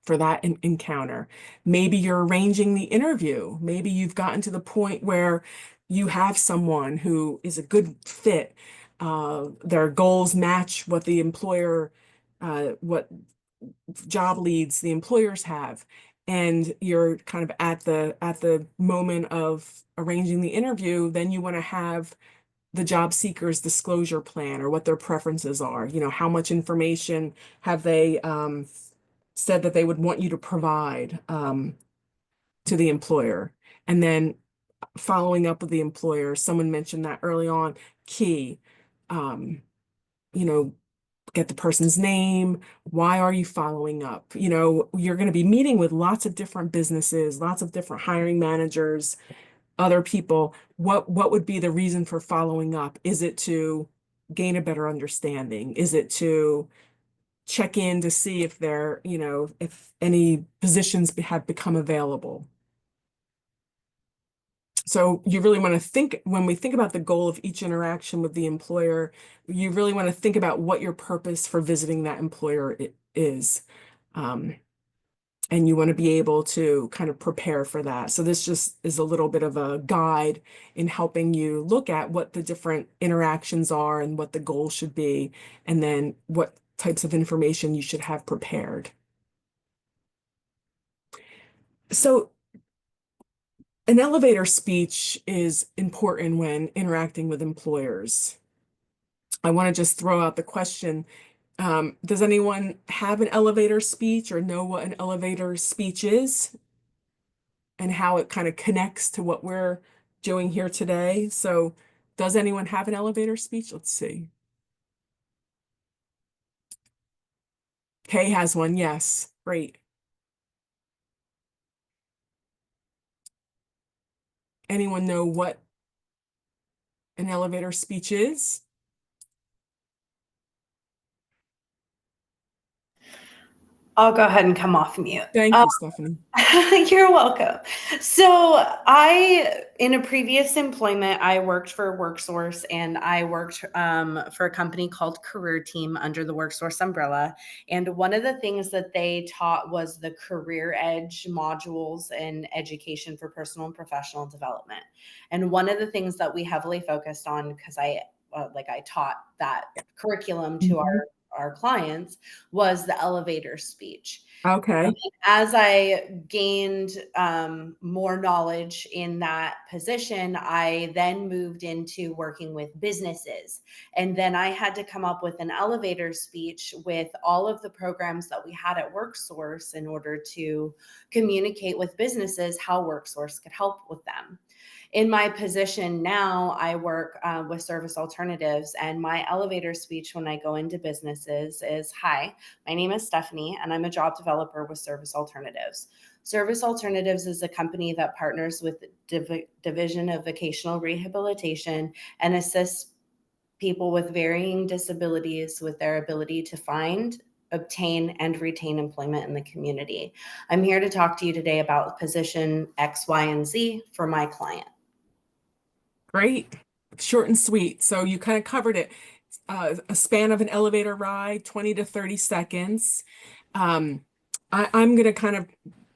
for that encounter. Maybe you're arranging the interview. Maybe you've gotten to the point where you have someone who is a good fit. Their goals match what the employer, what job leads the employers have, and you're kind of at the moment of arranging the interview. Then you want to have the job seeker's disclosure plan, or what their preferences are. How much information have they said that they would want you to provide to the employer. And then following up with the employer, someone mentioned that early on, key, you know, get the person's name. Why are you following up? You're going to be meeting with lots of different businesses, lots of different hiring managers, other people. What would be the reason for following up? Is it to gain a better understanding? Is it to check in to see if if any positions have become available. So you really want to think, when we think about the goal of each interaction with the employer, you really want to think about what your purpose for visiting that employer is. And you want to be able to kind of prepare for that. So this just is a little bit of a guide in helping you look at what the different interactions are and what the goal should be, and then what types of information you should have prepared. So an elevator speech is important when interacting with employers. I want to just throw out the question, does anyone have an elevator speech or know what an elevator speech is and how it kind of connects to what we're doing here today? So does anyone have an elevator speech? Let's see. Kay has one, yes, great. Anyone know what an elevator speech is? I'll go ahead and come off mute. Thank you, Stephanie. You're welcome. So in a previous employment, I worked for WorkSource, and I worked for a company called Career Team under the WorkSource umbrella. And one of the things that they taught was the Career Edge modules in education for personal and professional development. And one of the things that we heavily focused on, because I taught that curriculum to our clients, was the elevator speech. Okay. As I gained more knowledge in that position, I then moved into working with businesses. And then I had to come up with an elevator speech with all of the programs that we had at WorkSource in order to communicate with businesses how WorkSource could help with them. In my position now, I work with service alternatives, and my elevator speech when I go into businesses is, "Hi, my name is Stephanie, and I'm a job developer with Service Alternatives." Service Alternatives is a company that partners with the Division of Vocational Rehabilitation and assists people with varying disabilities with their ability to find, obtain, and retain employment in the community. I'm here to talk to you today about position X, Y, and Z for my client. Great, short and sweet. So you kind of covered it. A span of an elevator ride, 20 to 30 seconds. I'm going to kind of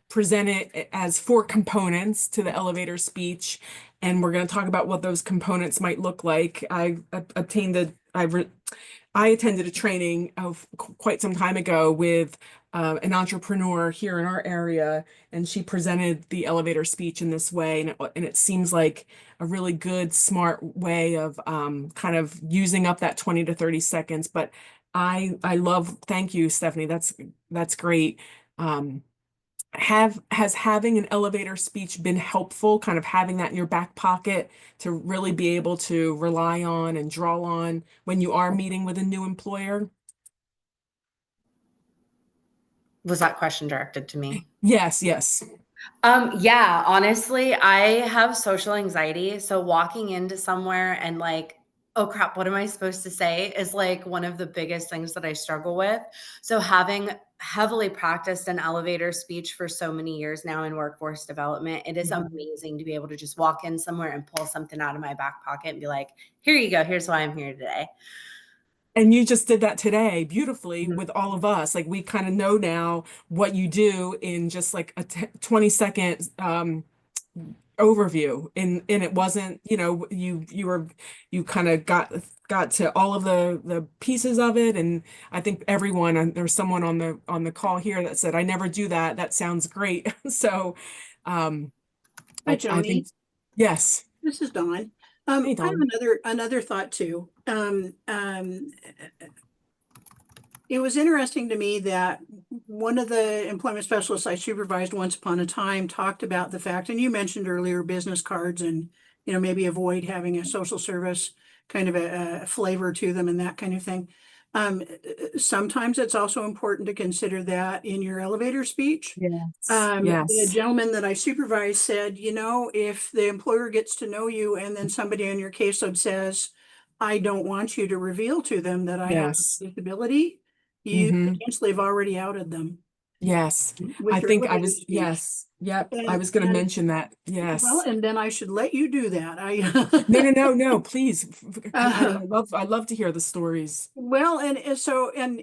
present it as 4 components to the elevator speech, and we're going to talk about what those components might look like. I attended a training of quite some time ago with an entrepreneur here in our area, and she presented the elevator speech in this way, and it seems like a really good, smart way of kind of using up that 20 to 30 seconds. But thank you, Stephanie. That's great. Has having an elevator speech been helpful, kind of having that in your back pocket to really be able to rely on and draw on when you are meeting with a new employer? Was that question directed to me? Yes, yes. Yeah, honestly, I have social anxiety. So walking into somewhere and like, oh crap, what am I supposed to say is like one of the biggest things that I struggle with. So having heavily practiced an elevator speech for so many years now in workforce development, it is amazing to be able to just walk in somewhere and pull something out of my back pocket and be like, here you go. Here's why I'm here today. And you just did that today beautifully with all of us. Like, we kind of know now what you do in just like a 20-second overview. And it wasn't, you kind of got to all of the pieces of it. And I think everyone, and there's someone on the call here that said, "I never do that. That sounds great." So Hi, I Joni. think, yes. This is Dawn. Hey, I have Dawn. another thought too. It was interesting to me that one of the employment specialists I supervised once upon a time talked about the fact, and you mentioned earlier, business cards, and maybe avoid having a social service kind of a flavor to them and that kind of thing. Sometimes it's also important to consider that in your elevator speech. Yes. The Yes. gentleman that I supervised said, if the employer gets to know you and then somebody on your caseload says, "I don't want you to reveal to them that I have Yes. a disability," you Hmm. potentially have already outed them Yes. I with your think I elevator was, speech. yes. Yep. I And, was going to and mention that. well, Yes. and then I should let you do that. No, no, no, no, please. Uh, I love to hear the stories. well, and so, and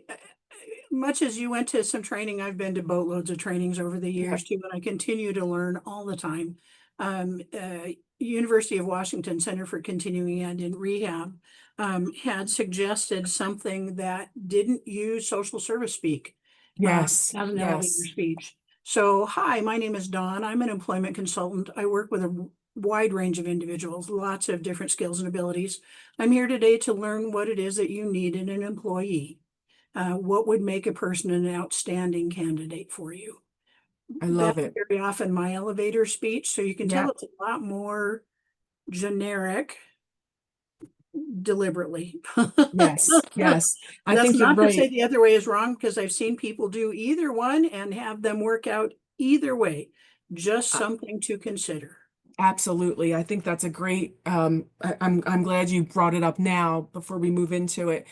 much as you went to some training, I've been to boatloads of trainings over the Yeah. years too, and I continue to learn all the time. University of Washington Center for Continuing Ed in Rehab had suggested something that didn't use social service speak Yes. as an elevator Yes. speech. So, hi, my name is Dawn. I'm an employment consultant. I work with a wide range of individuals, lots of different skills and abilities. I'm here today to learn what it is that you need in an employee. What would make a person an outstanding candidate for you? I love That's it. very often my elevator speech. So you can tell Yep. it's a lot more generic deliberately. Yes. Yes. I That's think you're not to say right. the other way is wrong, because I've seen people do either one and have them work out either way. Just something to consider. Absolutely. I think that's a great, I'm glad you brought it up now before we move into it.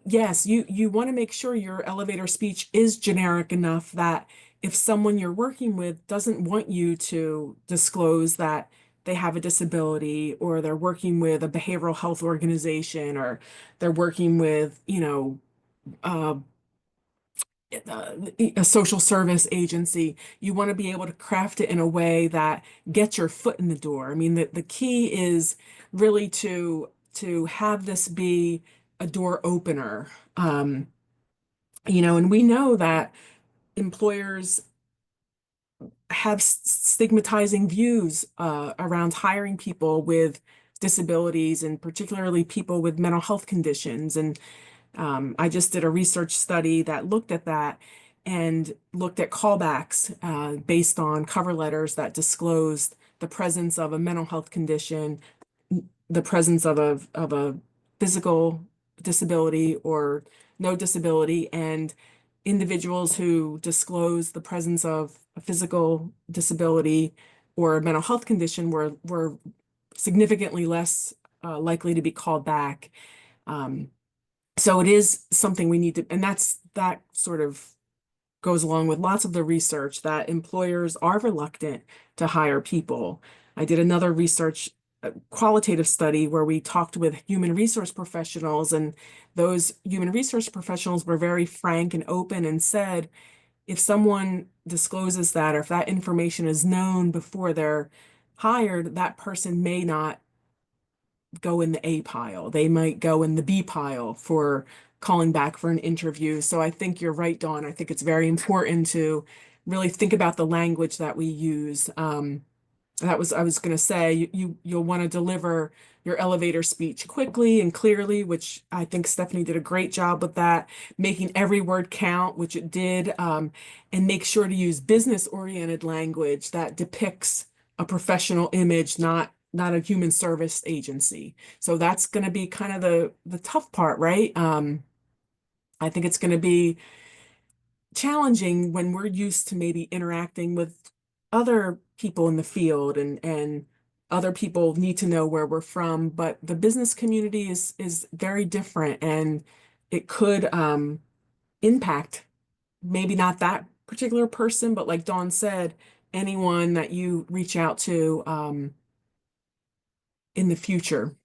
Yes, you want to make sure your elevator speech is generic enough that if someone you're working with doesn't want you to disclose that they have a disability, or they're working with a behavioral health organization, or they're working with, uh, a social service agency, you want to be able to craft it in a way that gets your foot in the door. I mean, the key is really to have this be a door opener. And we know that employers have stigmatizing views around hiring people with disabilities, and particularly people with mental health conditions. And I just did a research study that looked at that and looked at callbacks based on cover letters that disclosed the presence of a mental health condition, the presence of a physical disability or no disability, and individuals who disclose the presence of a physical disability or a mental health condition were significantly less likely to be called back. Um, so it is something we need to, and that sort of goes along with lots of the research that employers are reluctant to hire people. I did another research qualitative study where we talked with human resource professionals, and those human resource professionals were very frank and open and said, if someone discloses that, or if that information is known before they're hired, that person may not go in the A pile. They might go in the B pile for calling back for an interview. So I think you're right, Dawn. I think it's very important to really think about the language that we use. I was going to say, you'll want to deliver your elevator speech quickly and clearly, which I think Stephanie did a great job with that, making every word count, which it did, and make sure to use business-oriented language that depicts a professional image, not a human service agency. So that's going to be kind of the tough part, right? I think it's going to be challenging when we're used to maybe interacting with other people in the field, and other people need to know where we're from, but the business community is very different, and it could impact maybe not that particular person, but like Dawn said, anyone that you reach out to in the future.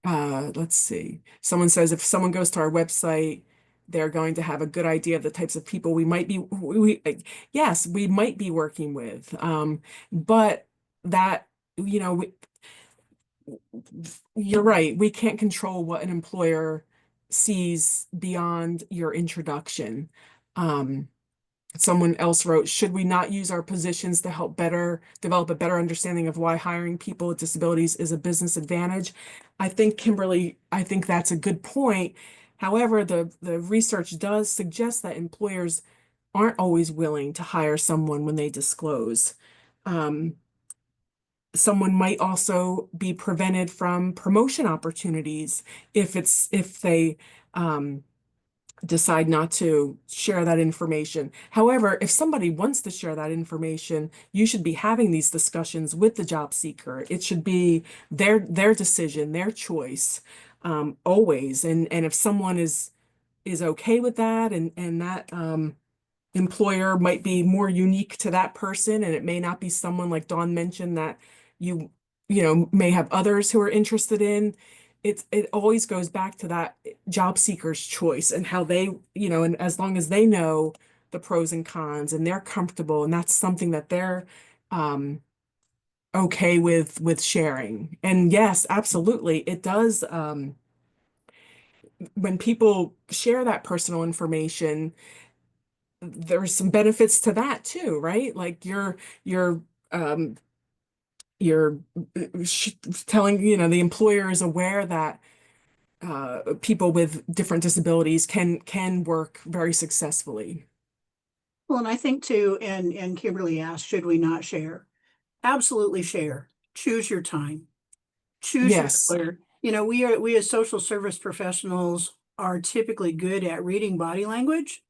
Let's see. Someone says if someone goes to our website, they're going to have a good idea of the types of people yes, we might be working with. But that, you know, you're right. We can't control what an employer sees beyond your introduction. Um, Someone else wrote, should we not use our positions to help better develop a better understanding of why hiring people with disabilities is a business advantage? I think, Kimberly, I think that's a good point. However, the research does suggest that employers aren't always willing to hire someone when they disclose. Um, Someone might also be prevented from promotion opportunities if they decide not to share that information. However, if somebody wants to share that information, you should be having these discussions with the job seeker. It should be their decision, their choice, always. And if someone is is okay with that, and that employer might be more unique to that person, and it may not be someone like Dawn mentioned that you may have others who are interested in. It always goes back to that job seeker's choice and how they, and as long as they know the pros and cons and they're comfortable and that's something that they're okay with sharing. And yes, absolutely, it does. When people share that personal information, there's some benefits to that too, right? Like um you're telling, the employer is aware that people with different disabilities can work very successfully. Well, and I think too, and Kimberly asked, should we not share? Absolutely share. Choose your time. Choose your Yes. employer. We as social service professionals are typically good at reading body language.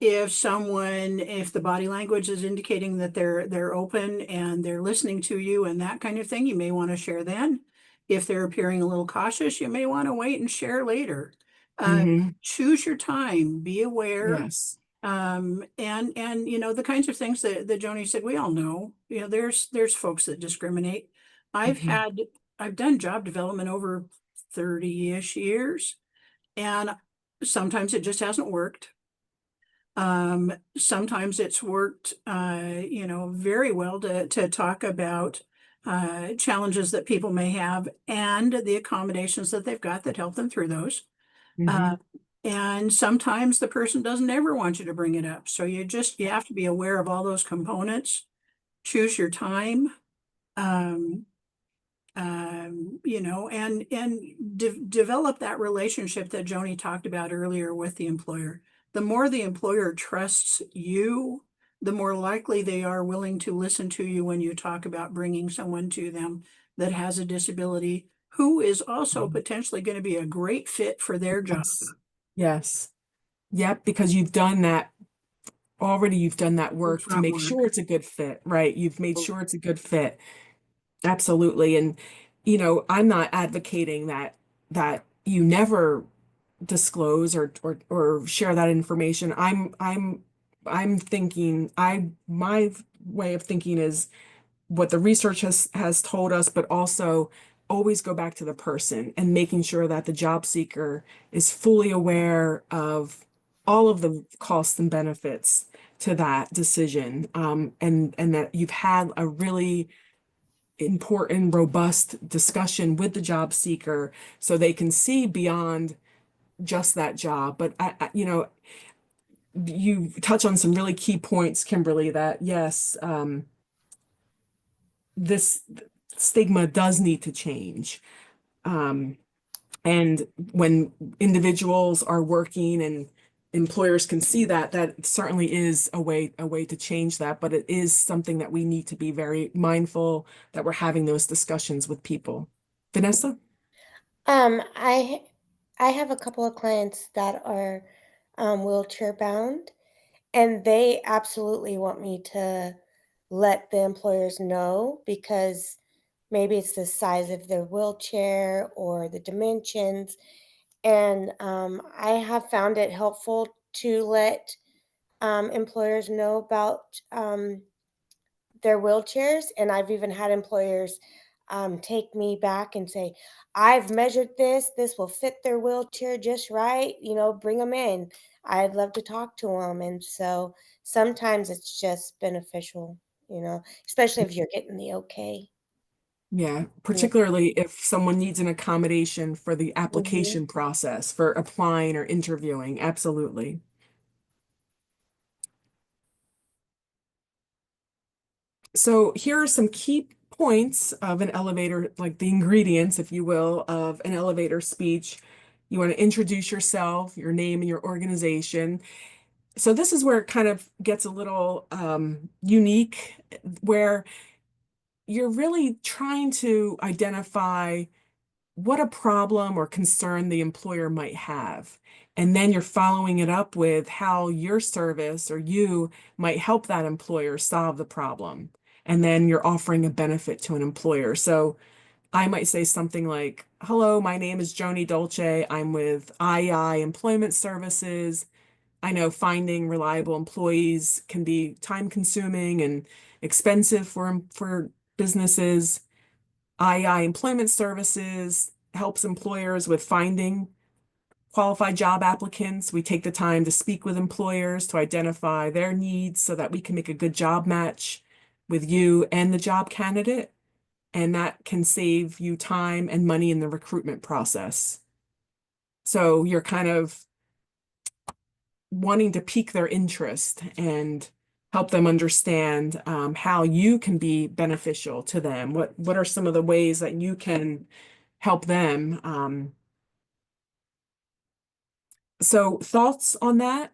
If the body language is indicating that they're open and they're listening to you and that kind of thing, you may want to share then. If they're appearing a little cautious, you may want to wait and share later. Hmm. Choose your time, be aware. Yes. And the kinds of things that Joni said, we all know, there's folks that discriminate. Hmm. I've done job development over 30-ish years, and sometimes it just hasn't worked. Sometimes it's worked, very well to talk about challenges that people may have and the accommodations that they've got that help them through those. Hmm. Uh, and sometimes the person doesn't ever want you to bring it up. So you have to be aware of all those components, choose your time, um, and develop that relationship that Joni talked about earlier with the employer. The more the employer trusts you, the more likely they are willing to listen to you when you talk about bringing someone to them that has a disability who is also potentially going to be a great fit for their job. Yes. Yes. Yep, because you've done that already. You've done that work to Front make work. sure it's a good fit, right? You've made sure it's a good fit. Absolutely. And I'm not advocating that you never disclose or share that information. I'm thinking my way of thinking is what the research has told us, but also always go back to the person and making sure that the job seeker is fully aware of all of the costs and benefits to that decision, and that you've had a really important, robust discussion with the job seeker so they can see beyond just that job. But you touch on some really key points, Kimberly, that yes, this stigma does need to change. Um, and when individuals are working and employers can see that, that certainly is a way to change that. But it is something that we need to be very mindful that we're having those discussions with people. Vanessa? I have a couple of clients that are wheelchair bound, and they absolutely want me to let the employers know because maybe it's the size of their wheelchair or the dimensions. And I have found it helpful to let employers know about their wheelchairs. And I've even had employers take me back and say, I've measured this. This will fit their wheelchair just right. Bring them in. I'd love to talk to them. And so sometimes it's just beneficial, especially if you're getting the okay. Yeah, Yeah. particularly if someone needs an accommodation for the Mhm. application process, for applying or interviewing. Absolutely. So here are some key points of an elevator, like the ingredients, if you will, of an elevator speech. You want to introduce yourself, your name and your organization. So this is where it kind of gets a little unique, where you're really trying to identify what a problem or concern the employer might have. And then you're following it up with how your service or you might help that employer solve the problem. And then you're offering a benefit to an employer. So I might say something like, "Hello, my name is Joni Dolce. I'm with IEI Employment Services. I know finding reliable employees can be time consuming and expensive for businesses. IEI Employment Services helps employers with finding qualified job applicants. We take the time to speak with employers to identify their needs so that we can make a good job match with you and the job candidate. And that can save you time and money in the recruitment process." So you're kind of wanting to pique their interest and help them understand how you can be beneficial to them. What are some of the ways that you can help them? So thoughts on that?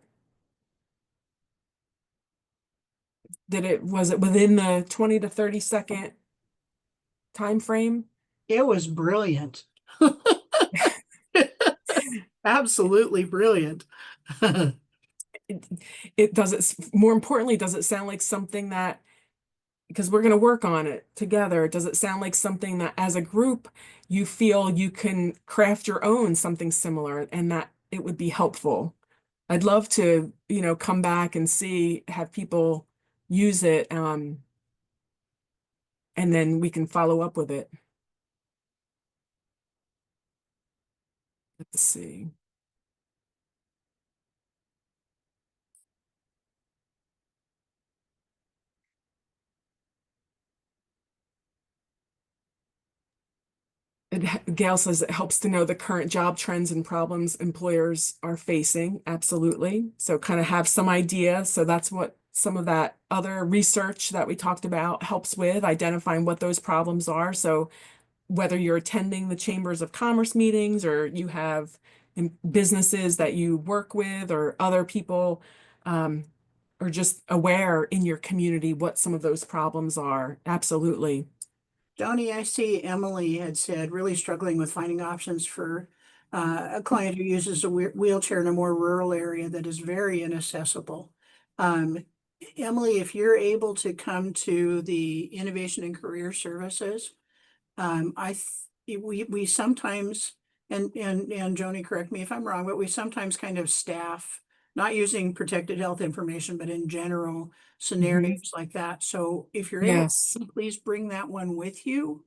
Was it within the 20 to 30-second time frame? It was brilliant. Absolutely brilliant. It does it more importantly, does it sound like something that, because we're going to work on it together, does it sound like something that as a group you feel you can craft your own something similar and that it would be helpful? I'd love to, come back and have people use it, and then we can follow up with it. Let's see. Gail says it helps to know the current job trends and problems employers are facing. Absolutely. So kind of have some idea. So that's what some of that other research that we talked about helps with, identifying what those problems are. So whether you're attending the chambers of commerce meetings or you have businesses that you work with or other people, or just aware in your community what some of those problems are. Absolutely. Joni, I see Emily had said really struggling with finding options for a client who uses a wheelchair in a more rural area that is very inaccessible. Um, Emily, if you're able to come to the Innovation and Career Services, we sometimes, and Joni, correct me if I'm wrong, but we sometimes kind of staff, not using protected health information, but in general scenarios like that. So if you're able, Yes. please bring that one with you.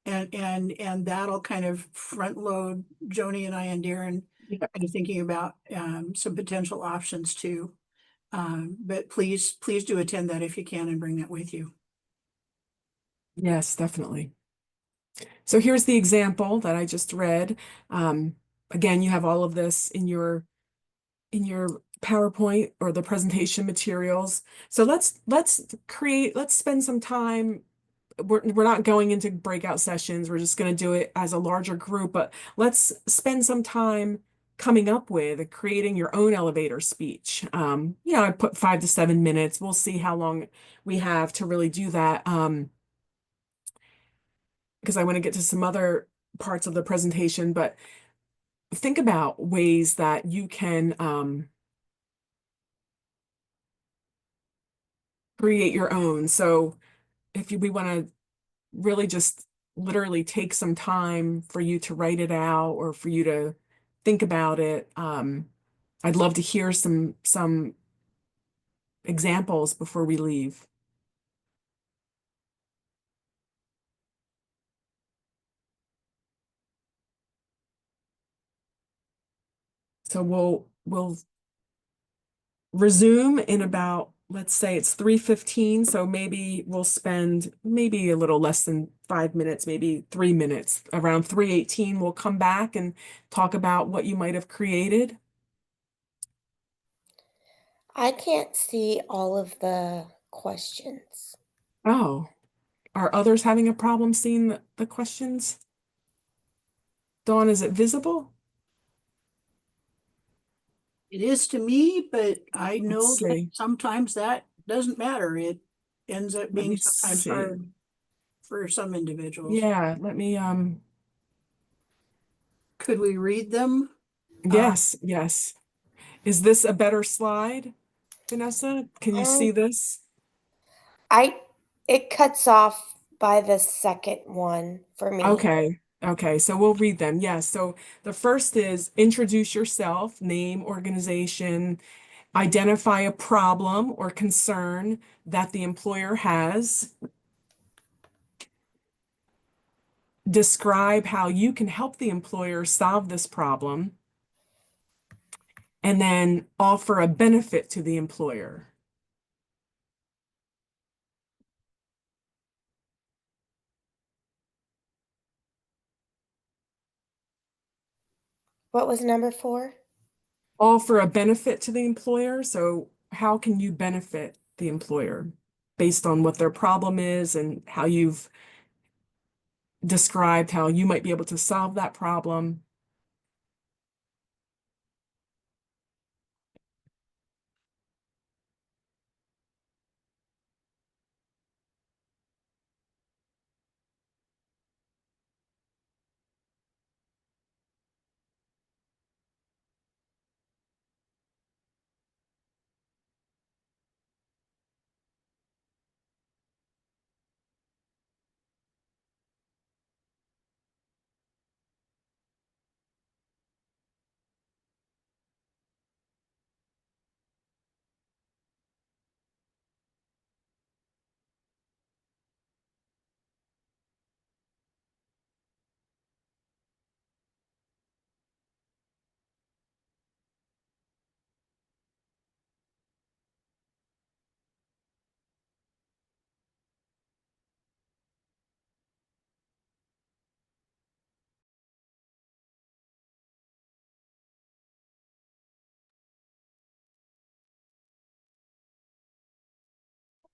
And that'll kind of front load Joni and I and Darren Yeah. kind of thinking about some potential options too. But please do attend that if you can and bring that with you. Yes, definitely. So here's the example that I just read. Um, Again, you have all of this in your PowerPoint or the presentation materials. So let's spend some time. We're not going into breakout sessions. We're just going to do it as a larger group, but let's spend some time coming up with creating your own elevator speech. I put 5 to 7 minutes. We'll see how long we have to really do that. Because I want to get to some other parts of the presentation, but think about ways that you can create your own. So we want to really just literally take some time for you to write it out or for you to think about it. I'd love to hear some examples before we leave. So we'll resume in about, let's say it's 3:15, so maybe we'll spend maybe a little less than 5 minutes, maybe 3 minutes. Around 3:18, we'll come back and talk about what you might have created. I can't see all of the questions. Oh, are others having a problem seeing the questions? Dawn, is it visible? It is to me, but I know Let's that see. sometimes that doesn't matter. It ends up Let being me sometimes see. hard for some individuals. Yeah, let me Could we read them? yes. Is this a better slide, Vanessa? Can you see Um, this? I it cuts off by the second one for me. Okay. Okay. So we'll read them. Yes. So the first is introduce yourself, name, organization, identify a problem or concern that the employer has, describe how you can help the employer solve this problem, and then offer a benefit to the employer. What was number 4? Offer a benefit to the employer. So how can you benefit the employer based on what their problem is and how you've described how you might be able to solve that problem?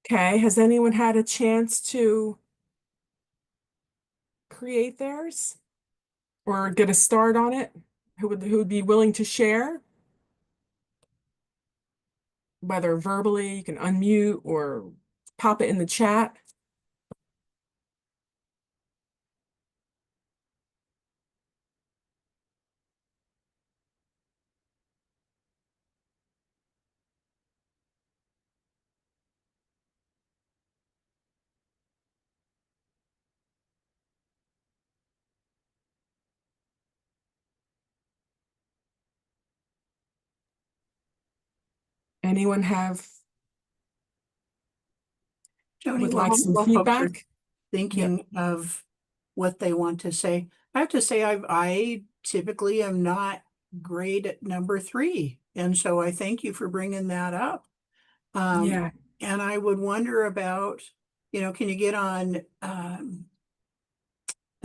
Okay, has anyone had a chance to create theirs or get a start on it? Who would be willing to share? Whether verbally, you can unmute or pop it in the chat. Anyone Joni, would like some while folks are feedback? Yeah. thinking of what they want to say, I have to say I typically am not great at number 3. And so I thank you for bringing that up. Yeah. And I would wonder about, can you get on an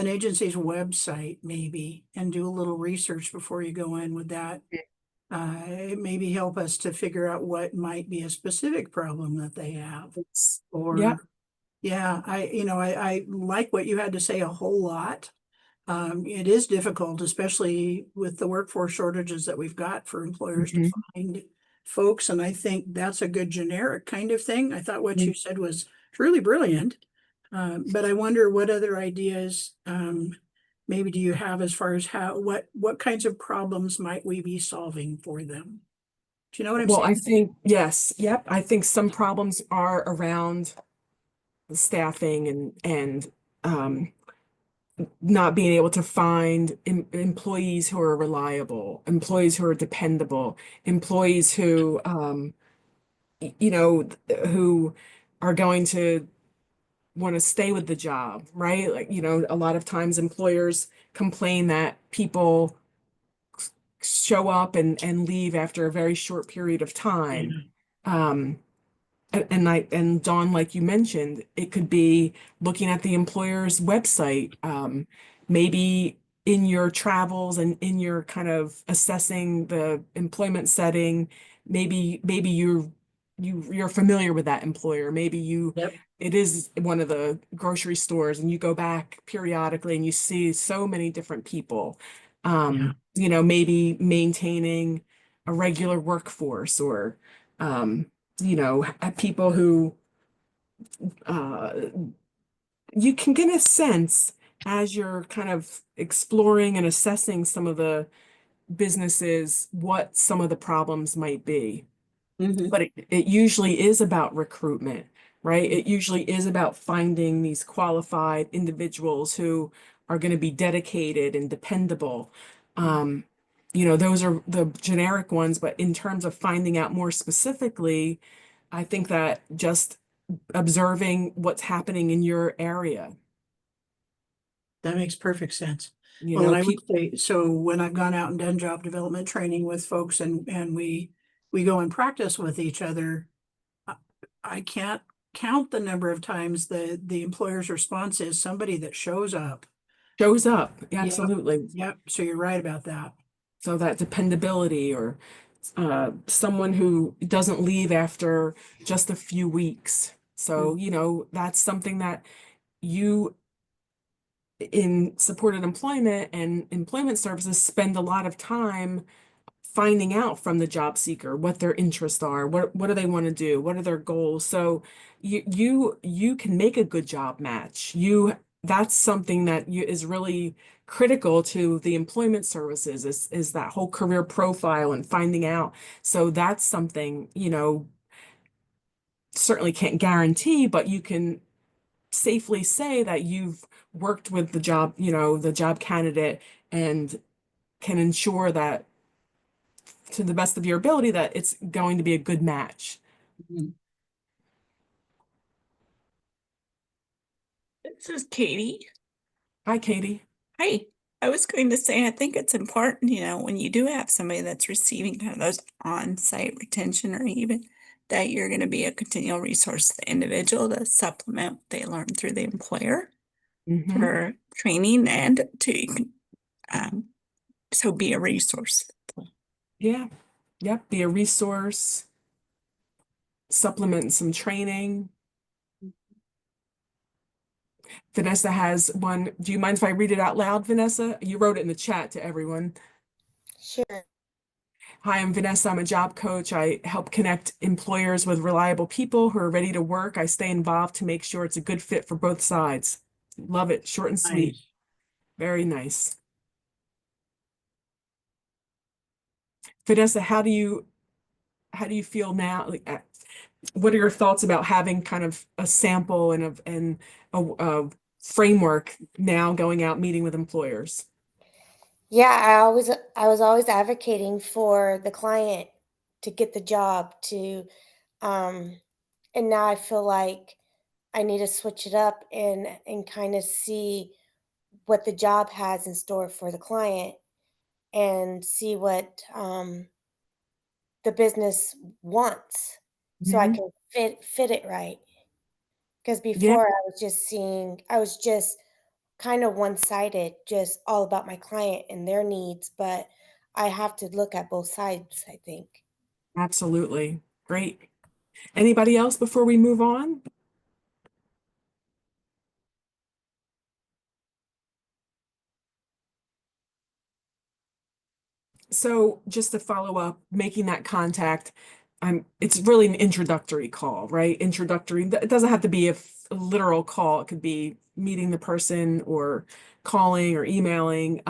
agency's website maybe and do a little research before you go in with that? Maybe help us to figure out what might be a specific problem that they have. Yeah. Or, yeah, I like what you had to say a whole lot. It is difficult, especially with the workforce shortages that we've got for employers to Mhm. find folks. And I think that's a good generic kind of thing. I thought what you Mm. said was really brilliant. But I wonder what other ideas, maybe do you have as far as what kinds of problems might we be solving for them? Do you know what I'm Well, I saying? think, yes, yep. I think some problems are around the staffing and um, not being able to find employees who are reliable, employees who are dependable, employees who, who are going to want to stay with the job, right? Like, a lot of times employers complain that people show up and leave after a very short period of time. Yeah, Um, and Dawn, like you mentioned, it could be looking at the employer's website, maybe in your travels and in your kind of assessing the employment setting, maybe you're familiar with that employer. Maybe yep, it is one of the grocery stores and you go back periodically and you see so many different people. yeah, Maybe maintaining a regular workforce or people who uh, you can get a sense as you're kind of exploring and assessing some of the businesses, what some of the problems might be. mhm, But it usually is about recruitment. right? It usually is about finding these qualified individuals who are going to be dedicated and dependable. Um, those are the generic ones, but in terms of finding out more specifically, I think that just observing what's happening in your area, That makes perfect sense. you Well, and know, I would people. say, so when I've gone out and done job development training with folks and we go and practice with each other, I, I can't count the number of times the employer's response is somebody that shows up. Shows up, Yep, absolutely. yep. So you're right about that. So that dependability, or someone who doesn't leave after just a few weeks. So, that's something that you in supported employment and employment services spend a lot of time finding out from the job seeker what their interests are, what do they want to do, what are their goals. So you can make a good job match. That's something that is really critical to the employment services, is that whole career profile and finding out. So that's something, certainly can't guarantee, but you can safely say that you've worked with the job candidate, and can ensure that to the best of your ability that it's going to be a good match. Mhm. This is Katie. Hi, Katie. Hi. I was going to say, I think it's important, when you do have somebody that's receiving kind of those on-site retention, or even that you're going to be a continual resource to the individual to supplement what they learn through the employer Hmm. for training, and to um, so be a resource. Yeah. Yep. Be a resource, supplement some training. Vanessa has one. Do you mind if I read it out loud, Vanessa? You wrote it in the chat to everyone. Sure. Hi, I'm Vanessa. I'm a job coach. I help connect employers with reliable people who are ready to work. I stay involved to make sure it's a good fit for both sides. Love it. Short and sweet. Nice. Very nice. Vanessa, how do you feel now? Like, what are your thoughts about having kind of a sample and a framework now going out meeting with employers? Yeah, I was always advocating for the client to get the job to um and now I feel like I need to switch it up and kind of see what the job has in store for the client, and see what the business wants, so I Hmm. can fit it right. Because Yeah, before I was just kind of one-sided, just all about my client and their needs, but I have to look at both sides, I think. absolutely. Great. Anybody else before we move on? So just to follow up, making that contact, it's really an introductory call, right? Introductory. It doesn't have to be a literal call. It could be meeting the person or calling or emailing.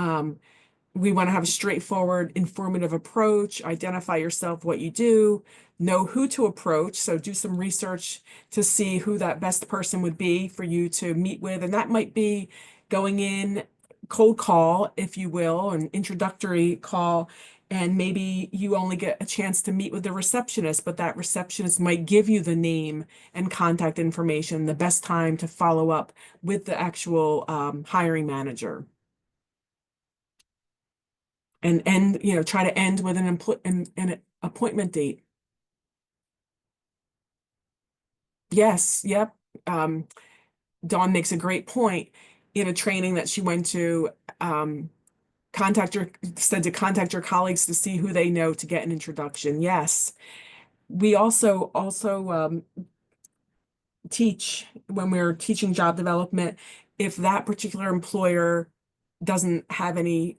We want to have a straightforward, informative approach, identify yourself, what you do, know who to approach. So do some research to see who that best person would be for you to meet with. And that might be going in cold call, if you will, an introductory call. And maybe you only get a chance to meet with the receptionist, but that receptionist might give you the name and contact information, the best time to follow up with the actual hiring manager. And try to end with an appointment date. Yes, yep. Um, Dawn makes a great point. In a training that she went to, um, said to contact your colleagues to see who they know to get an introduction. Yes. We also teach, when we're teaching job development, if that particular employer doesn't have any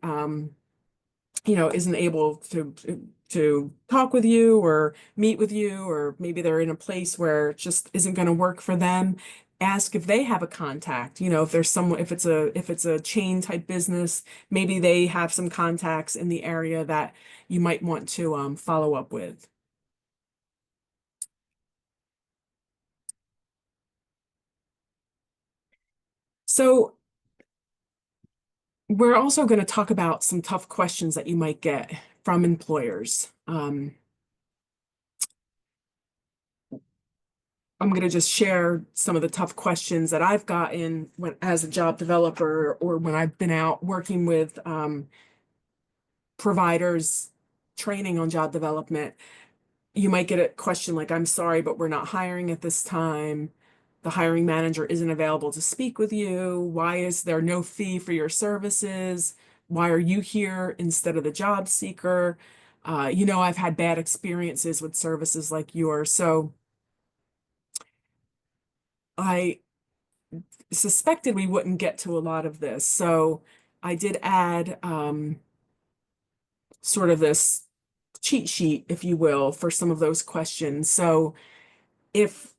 isn't able to talk with you or meet with you, or maybe they're in a place where it just isn't going to work for them, ask if they have a contact. If there's someone, if it's a chain type business, maybe they have some contacts in the area that you might want to follow up with. So we're also going to talk about some tough questions that you might get from employers. I'm going to just share some of the tough questions that I've gotten when, as a job developer, or when I've been out working with providers training on job development. You might get a question like, I'm sorry, but we're not hiring at this time. The hiring manager isn't available to speak with you. Why is there no fee for your services? Why are you here instead of the job seeker? I've had bad experiences with services like yours. So I suspected we wouldn't get to a lot of this. So I did add sort of this cheat sheet, if you will, for some of those questions. So if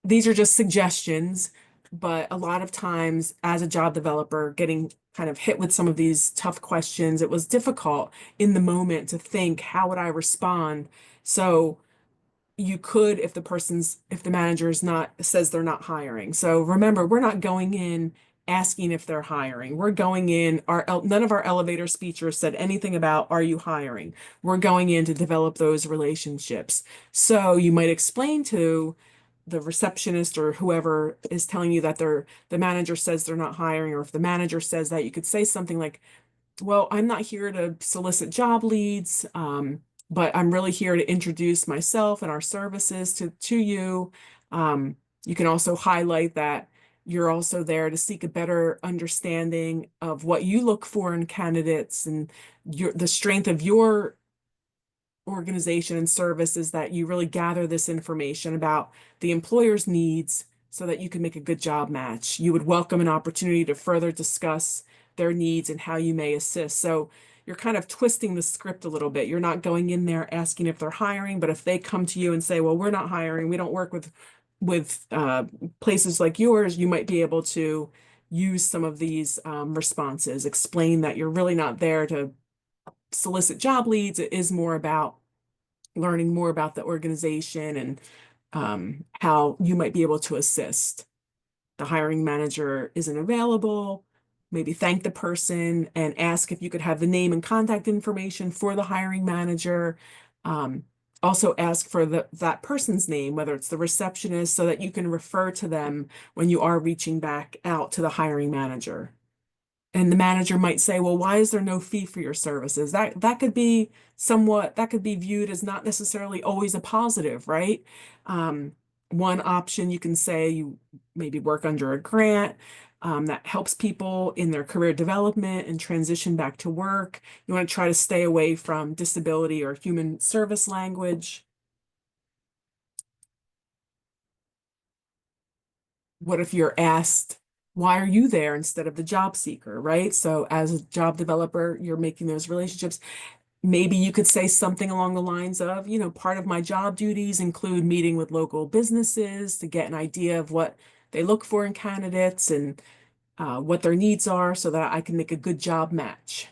these are just suggestions, but a lot of times as a job developer, getting kind of hit with some of these tough questions, it was difficult in the moment to think, how would I respond? So you could, if the manager is not, says they're not hiring. So remember, we're not going in asking if they're hiring. We're going in, none of our elevator speeches said anything about, are you hiring? We're going in to develop those relationships. So you might explain to the receptionist or whoever is telling you that the manager says they're not hiring, or if the manager says that, you could say something like, well, I'm not here to solicit job leads, but I'm really here to introduce myself and our services to you. You can also highlight that you're also there to seek a better understanding of what you look for in candidates, and the strength of your organization and service is that you really gather this information about the employer's needs so that you can make a good job match. You would welcome an opportunity to further discuss their needs and how you may assist. So you're kind of twisting the script a little bit. You're not going in there asking if they're hiring, but if they come to you and say, well, we're not hiring, we don't work with places like yours, you might be able to use some of these responses, explain that you're really not there to solicit job leads. It is more about learning more about the organization and how you might be able to assist. The hiring manager isn't available. Maybe thank the person and ask if you could have the name and contact information for the hiring manager. Also ask for that person's name, whether it's the receptionist, so that you can refer to them when you are reaching back out to the hiring manager. And the manager might say, well, why is there no fee for your services? That could be viewed as not necessarily always a positive, right? One option, you can say you maybe work under a grant that helps people in their career development and transition back to work. You want to try to stay away from disability or human service language. What if you're asked, why are you there instead of the job seeker, right? So as a job developer, you're making those relationships. Maybe you could say something along the lines of, part of my job duties include meeting with local businesses to get an idea of what they look for in candidates and what their needs are so that I can make a good job match.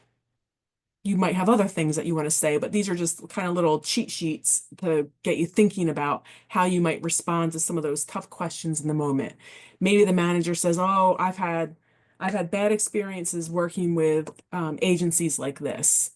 You might have other things that you want to say, but these are just kind of little cheat sheets to get you thinking about how you might respond to some of those tough questions in the moment. Maybe the manager says, oh, I've had bad experiences working with agencies like this.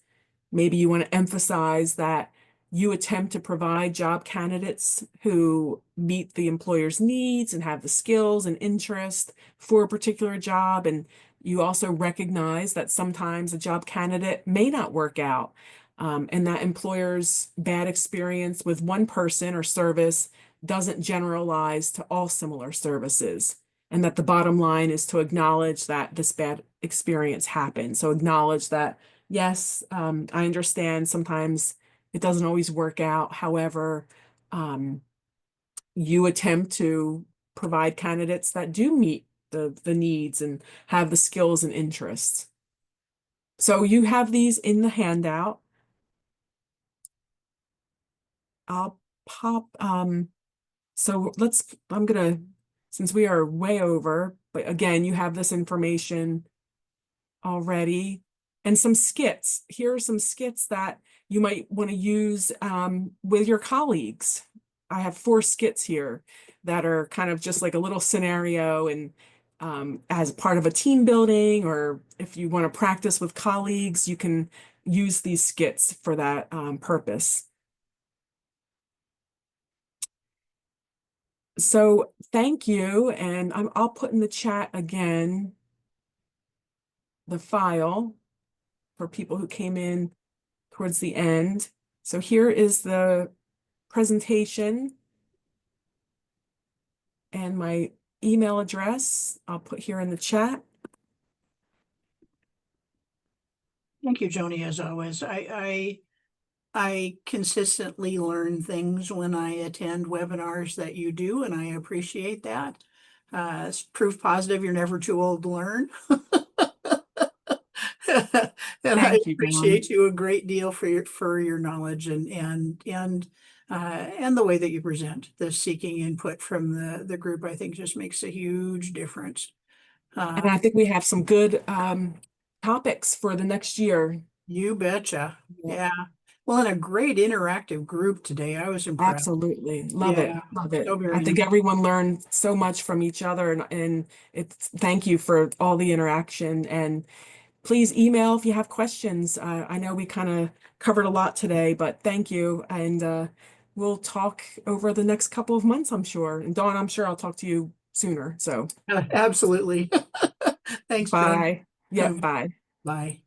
Maybe you want to emphasize that you attempt to provide job candidates who meet the employer's needs and have the skills and interest for a particular job. And you also recognize that sometimes a job candidate may not work out, and that employer's bad experience with one person or service doesn't generalize to all similar services. And that the bottom line is to acknowledge that this bad experience happened. So acknowledge that, yes, I understand sometimes it doesn't always work out. However, you attempt to provide candidates that do meet the needs and have the skills and interests. So you have these in the handout. I'll pop, since we are way over, but again, you have this information already. And some skits. Here are some skits that you might want to use with your colleagues. I have 4 skits here that are kind of just like a little scenario, and as part of a team building, or if you want to practice with colleagues, you can use these skits for that purpose. So thank you, and I'll put in the chat again the file for people who came in towards the end. So here is the presentation and my email address. I'll put here in the chat. Thank you, Joni, as always. I consistently learn things when I attend webinars that you do, and I appreciate that. It's proof positive you're never too old to learn. And I Thank you, Dawn. appreciate you a great deal for your knowledge and the way that you present. The seeking input from the group, I think, just makes a huge difference. And I think we have some good topics for the next year. You betcha. Yeah. Yeah. Well, and a great interactive group today. I was impressed. Absolutely. Love it. Yeah, Love it. so very I think nice. everyone learned so much from each other, and it's thank you for all the interaction. And please email if you have questions. I know we kind of covered a lot today, but thank you. And we'll talk over the next couple of months, I'm sure. And Dawn, I'm sure I'll talk to you sooner. So Absolutely. Thanks, John. bye. Yep, bye. Bye.